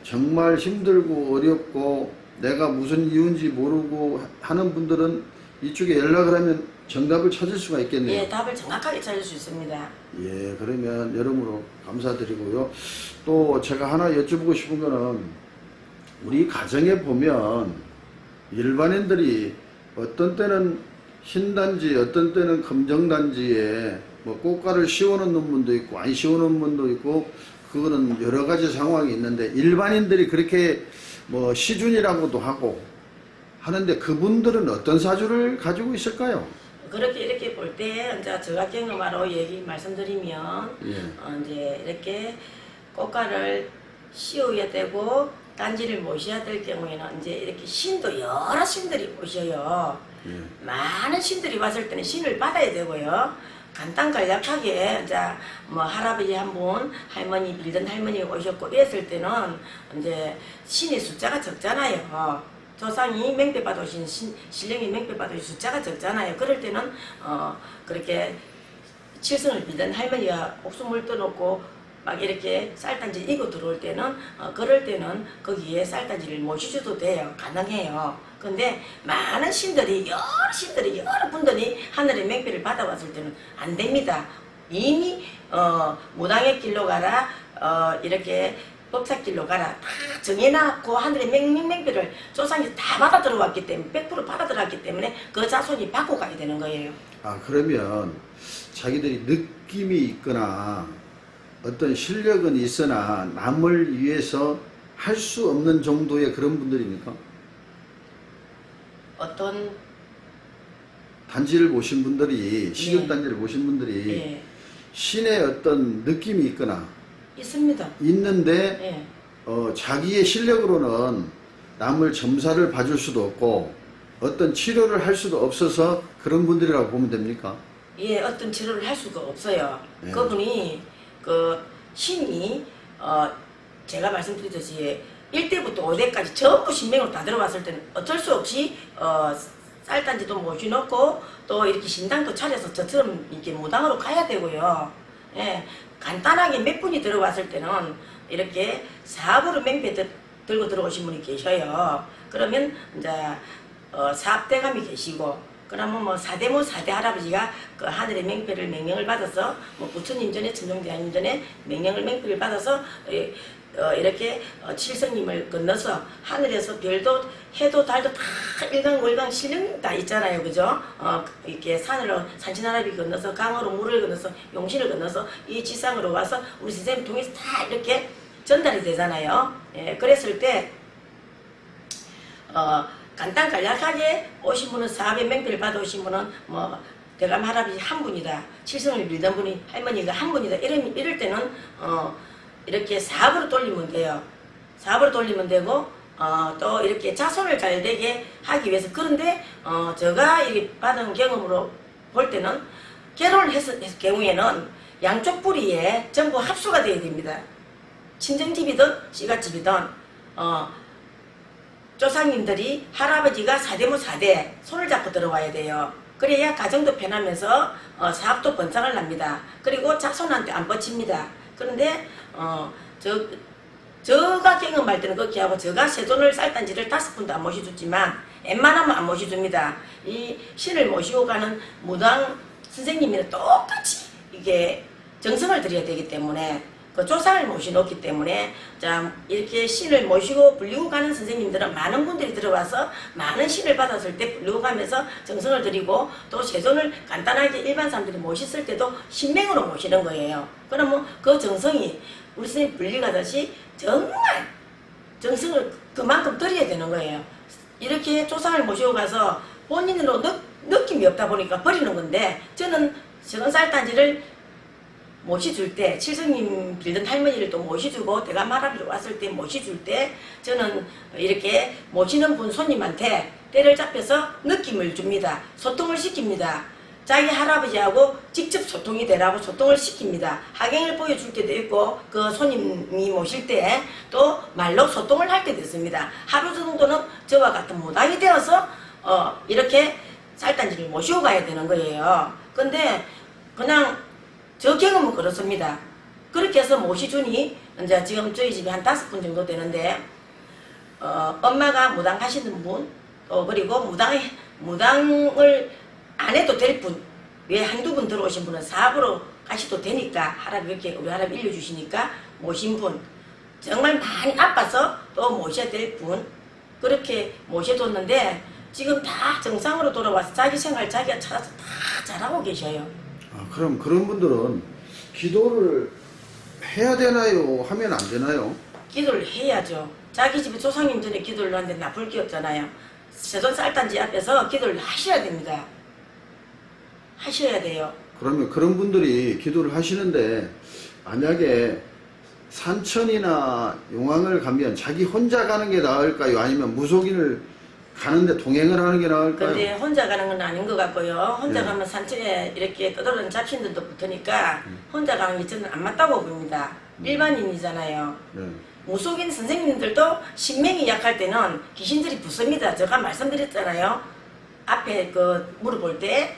Speaker 1: 정말 힘들고 어렵고 내가 무슨 이유인지 모르고 하는 분들은 이쪽에 연락을 하면 정답을 찾을 수가 있겠네요.
Speaker 2: 예, 답을 정확하게 찾을 수 있습니다.
Speaker 1: 예, 그러면 여러모로 감사드리고요. 또 제가 하나 여쭤보고 싶은 거는 우리 가정에 보면 일반인들이 어떤 때는 흰 단지, 어떤 때는 검정 단지에 뭐 꽃가를 씌워놓는 분도 있고 안 씌워놓는 분도 있고 그거는 여러 가지 상황이 있는데 일반인들이 그렇게 뭐 시준이라고도 하고 하는데 그분들은 어떤 사주를 가지고 있을까요?
Speaker 2: 그렇게 이렇게 볼 때 이제 제가 경험하러 말씀드리면 이제 이렇게 꽃가를 씌워야 되고 단지를 모셔야 될 경우에는 이제 이렇게 신도 여러 신들이 오셔요. 많은 신들이 왔을 때는 신을 받아야 되고요. 간단 간략하게 이제 뭐 할아버지 한 분, 할머니 빌던 할머니가 오셨고 이랬을 때는 이제 신의 숫자가 적잖아요. 조상이 맹패 받으신 신령이 맹패 받으신 숫자가 적잖아요. 그럴 때는 그렇게 칠성을 빌던 할머니가 옥수물 떠놓고 막 이렇게 쌀단지 이고 들어올 때는 그럴 때는 거기에 쌀단지를 모시줘도 돼요. 가능해요. 근데 많은 신들이 여러 분들이 하늘의 맹패를 받아왔을 때는 안 됩니다. 이미 무당의 길로 가라 이렇게 법사길로 가라 다 정해놨고 하늘의 맹패를 조상이 다 받아 들어왔기 때문에 100% 받아 들어왔기 때문에 그 자손이 받고 가야 되는 거예요.
Speaker 1: 아, 그러면 자기들이 느낌이 있거나 어떤 실력은 있으나 남을 위해서 할 수 없는 정도의 그런 분들입니까?
Speaker 2: 어떤
Speaker 1: 단지를 보신 분들이, 시정단지를 보신 분들이
Speaker 2: 예,
Speaker 1: 신의 어떤 느낌이 있거나
Speaker 2: 있습니다.
Speaker 1: 있는데
Speaker 2: 예.
Speaker 1: 자기의 실력으로는 남을 점사를 봐줄 수도 없고 어떤 치료를 할 수도 없어서 그런 분들이라고 보면 됩니까?
Speaker 2: 예, 어떤 치료를 할 수가 없어요.
Speaker 1: 예.
Speaker 2: 그분이 그 신이 제가 말씀드렸듯이 1대부터 5대까지 전부 신명으로 다 들어왔을 때는 어쩔 수 없이 쌀단지도 모셔놓고 또 이렇게 신당도 차려서 저처럼 이렇게 무당으로 가야 되고요. 예, 간단하게 몇 분이 들어왔을 때는 이렇게 사업으로 맹패 들고 들어오신 분이 계셔요. 그러면 이제 사업대감이 계시고 그러면 뭐 사대모 사대 할아버지가 그 하늘의 맹패를 명령을 받아서 뭐 부처님 전에 천종대왕님 전에 명령을 맹패를 받아서 이렇게 칠성님을 건너서 하늘에서 별도 해도 달도 다 일강월강 신령 다 있잖아요, 그죠? 이렇게 산으로 산신하라비 건너서 강으로 물을 건너서 용신을 건너서 이 지상으로 와서 우리 선생님 통해서 다 이렇게 전달이 되잖아요. 예, 그랬을 때 간단 간략하게 오신 분은 사업의 맹패를 받아오신 분은 뭐 대감 할아버지 한 분이다, 칠성을 빌던 분이 할머니가 한 분이다 이럴 때는 이렇게 사업으로 돌리면 돼요. 사업으로 돌리면 되고 또 이렇게 자손을 잘 되게 하기 위해서 그런데 제가 이 받은 경험으로 볼 때는 결혼을 했을 경우에는 양쪽 뿌리에 전부 합수가 돼야 됩니다. 친정집이든 시가집이든 조상님들이 할아버지가 사대모 사대 손을 잡고 들어와야 돼요. 그래야 가정도 편하면서 사업도 번창을 납니다. 그리고 자손한테 안 뻗칩니다. 그런데 제가 경험할 때는 그렇게 하고 제가 세존을 쌀단지를 5분도 안 모셔줬지만 웬만하면 안 모셔줍니다. 이 신을 모시고 가는 무당 선생님이랑 똑같이 이게 정성을 들여야 되기 때문에 그 조상을 모셔놓기 때문에 자 이렇게 신을 모시고 불리고 가는 선생님들은 많은 분들이 들어와서 많은 신을 받았을 때 불리고 가면서 정성을 들이고 또 세존을 간단하게 일반 사람들이 모셨을 때도 신명으로 모시는 거예요. 그러면 그 정성이 우리 선생님 불리가듯이 정말 정성을 그만큼 들여야 되는 거예요. 이렇게 조상을 모시고 가서 본인으로 느낌이 없다 보니까 버리는 건데 저는 세존 쌀단지를 모시줄 때 칠성님 빌던 할머니를 또 모시주고 대감 할아버지 왔을 때 모시줄 때 저는 이렇게 모시는 분 손님한테 때를 잡혀서 느낌을 줍니다. 소통을 시킵니다. 자기 할아버지하고 직접 소통이 되라고 소통을 시킵니다. 하경을 보여줄 때도 있고 그 손님이 모실 때 또 말로 소통을 할 때도 있습니다. 하루 정도는 저와 같은 무당이 되어서 이렇게 쌀단지를 모시고 가야 되는 거예요. 근데 그냥 저 경험은 그렇습니다. 그렇게 해서 모시주니 이제 지금 저희 집에 한 5분 정도 되는데 엄마가 무당 하시는 분 그리고 무당을 안 해도 될 분 왜 한두 분 들어오신 분은 사업으로 가셔도 되니까 할아버지 이렇게 우리 할아버지 일러주시니까 모신 분 정말 많이 아파서 또 모셔야 될 분 그렇게 모셔뒀는데 지금 다 정상으로 돌아와서 자기 생활 자기가 찾아서 다 잘하고 계셔요.
Speaker 1: 그럼 그런 분들은 기도를 해야 되나요? 하면 안 되나요?
Speaker 2: 기도를 해야죠. 자기 집에 조상님 전에 기도를 하는데 나쁠 게 없잖아요. 세존 쌀단지 앞에서 기도를 하셔야 됩니다. 하셔야 돼요.
Speaker 1: 그러면 그런 분들이 기도를 하시는데 만약에 산천이나 용왕을 가면 자기 혼자 가는 게 나을까요? 아니면 무속인을 가는데 동행을 하는 게 나을까요?
Speaker 2: 근데 혼자 가는 건 아닌 것 같고요. 혼자
Speaker 1: 네.
Speaker 2: 가면 산책에 이렇게 떠도는 잡신들도 붙으니까 혼자 가는 게 저는 안 맞다고 봅니다. 일반인이잖아요.
Speaker 1: 네.
Speaker 2: 무속인 선생님들도 신명이 약할 때는 귀신들이 붙습니다. 제가 말씀드렸잖아요. 앞에 그 물어볼 때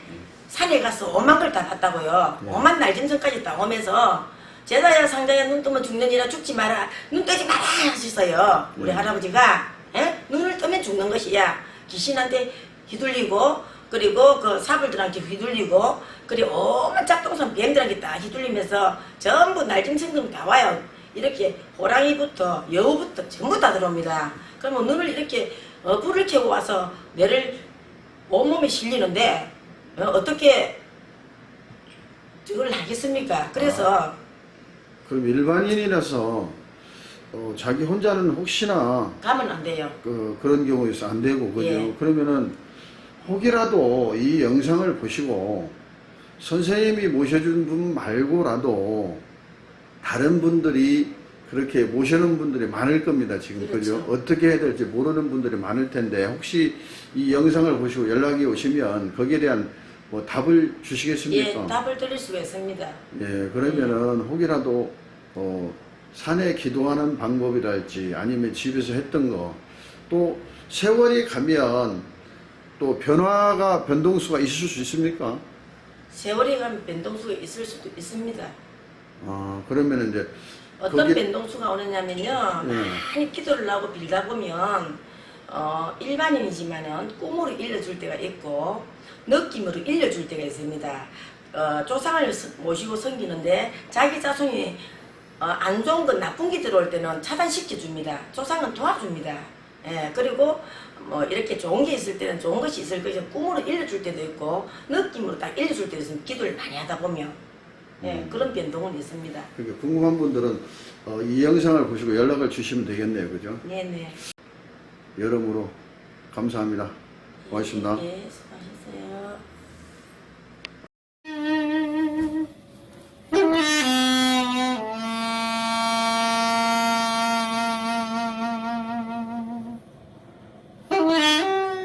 Speaker 2: 산에 가서 5만 걸 다 봤다고요.
Speaker 1: 네.
Speaker 2: 5만 날짐승까지 다 오면서 제자야 상자야 눈 뜨면 죽느니라 죽지 마라. 눈 뜨지 마라 하셨어요. 우리
Speaker 1: 네.
Speaker 2: 할아버지가. 예? 눈을 뜨면 죽는 것이야. 귀신한테 휘둘리고 그리고 그 사불들한테 휘둘리고 그리고 오만 짝동산 뱀들한테 다 휘둘리면서 전부 날짐승들 다 와요. 이렇게 호랑이부터 여우부터 전부 다 들어옵니다. 그러면 눈을 이렇게 불을 켜고 와서 뇌를 온몸에 실리는데 어떻게 저걸 하겠습니까? 그래서
Speaker 1: 그럼 일반인이라서 자기 혼자는 혹시나
Speaker 2: 가면 안 돼요.
Speaker 1: 그런 경우에서 안 되고 그죠?
Speaker 2: 예.
Speaker 1: 그러면은 혹이라도 이 영상을 보시고 선생님이 모셔준 분 말고라도 다른 분들이 그렇게 모시는 분들이 많을 겁니다. 지금
Speaker 2: 그렇죠.
Speaker 1: 그죠? 어떻게 해야 될지 모르는 분들이 많을 텐데 혹시 이 영상을 보시고 연락이 오시면 거기에 대한 뭐 답을 주시겠습니까?
Speaker 2: 예, 답을 드릴 수가 있습니다.
Speaker 1: 예, 그러면은 혹이라도 산에 기도하는 방법이랄지 아니면 집에서 했던 거 또 세월이 가면 또 변동수가 있을 수 있습니까?
Speaker 2: 세월이 가면 변동수가 있을 수도 있습니다.
Speaker 1: 그러면 이제
Speaker 2: 어떤
Speaker 1: 거기-
Speaker 2: 변동수가 오느냐면요.
Speaker 1: 네.
Speaker 2: 많이 기도를 하고 빌다 보면 일반인이지만은 꿈으로 일러줄 때가 있고 느낌으로 일러줄 때가 있습니다. 조상을 모시고 섬기는데 자기 자손이 안 좋은 것 나쁜 게 들어올 때는 차단시켜 줍니다. 조상은 도와줍니다. 예, 그리고 뭐 이렇게 좋은 게 있을 때는 좋은 것이 있을 것이고 꿈으로 일러줄 때도 있고 느낌으로 딱 일러줄 때도 있으면 기도를 많이 하다 보면 예, 그런 변동은 있습니다.
Speaker 1: 그러니까 궁금한 분들은 이 영상을 보시고 연락을 주시면 되겠네요. 그죠?
Speaker 2: 네네.
Speaker 1: 여러모로 감사합니다. 고맙습니다.
Speaker 2: 예, 수고하셨어요.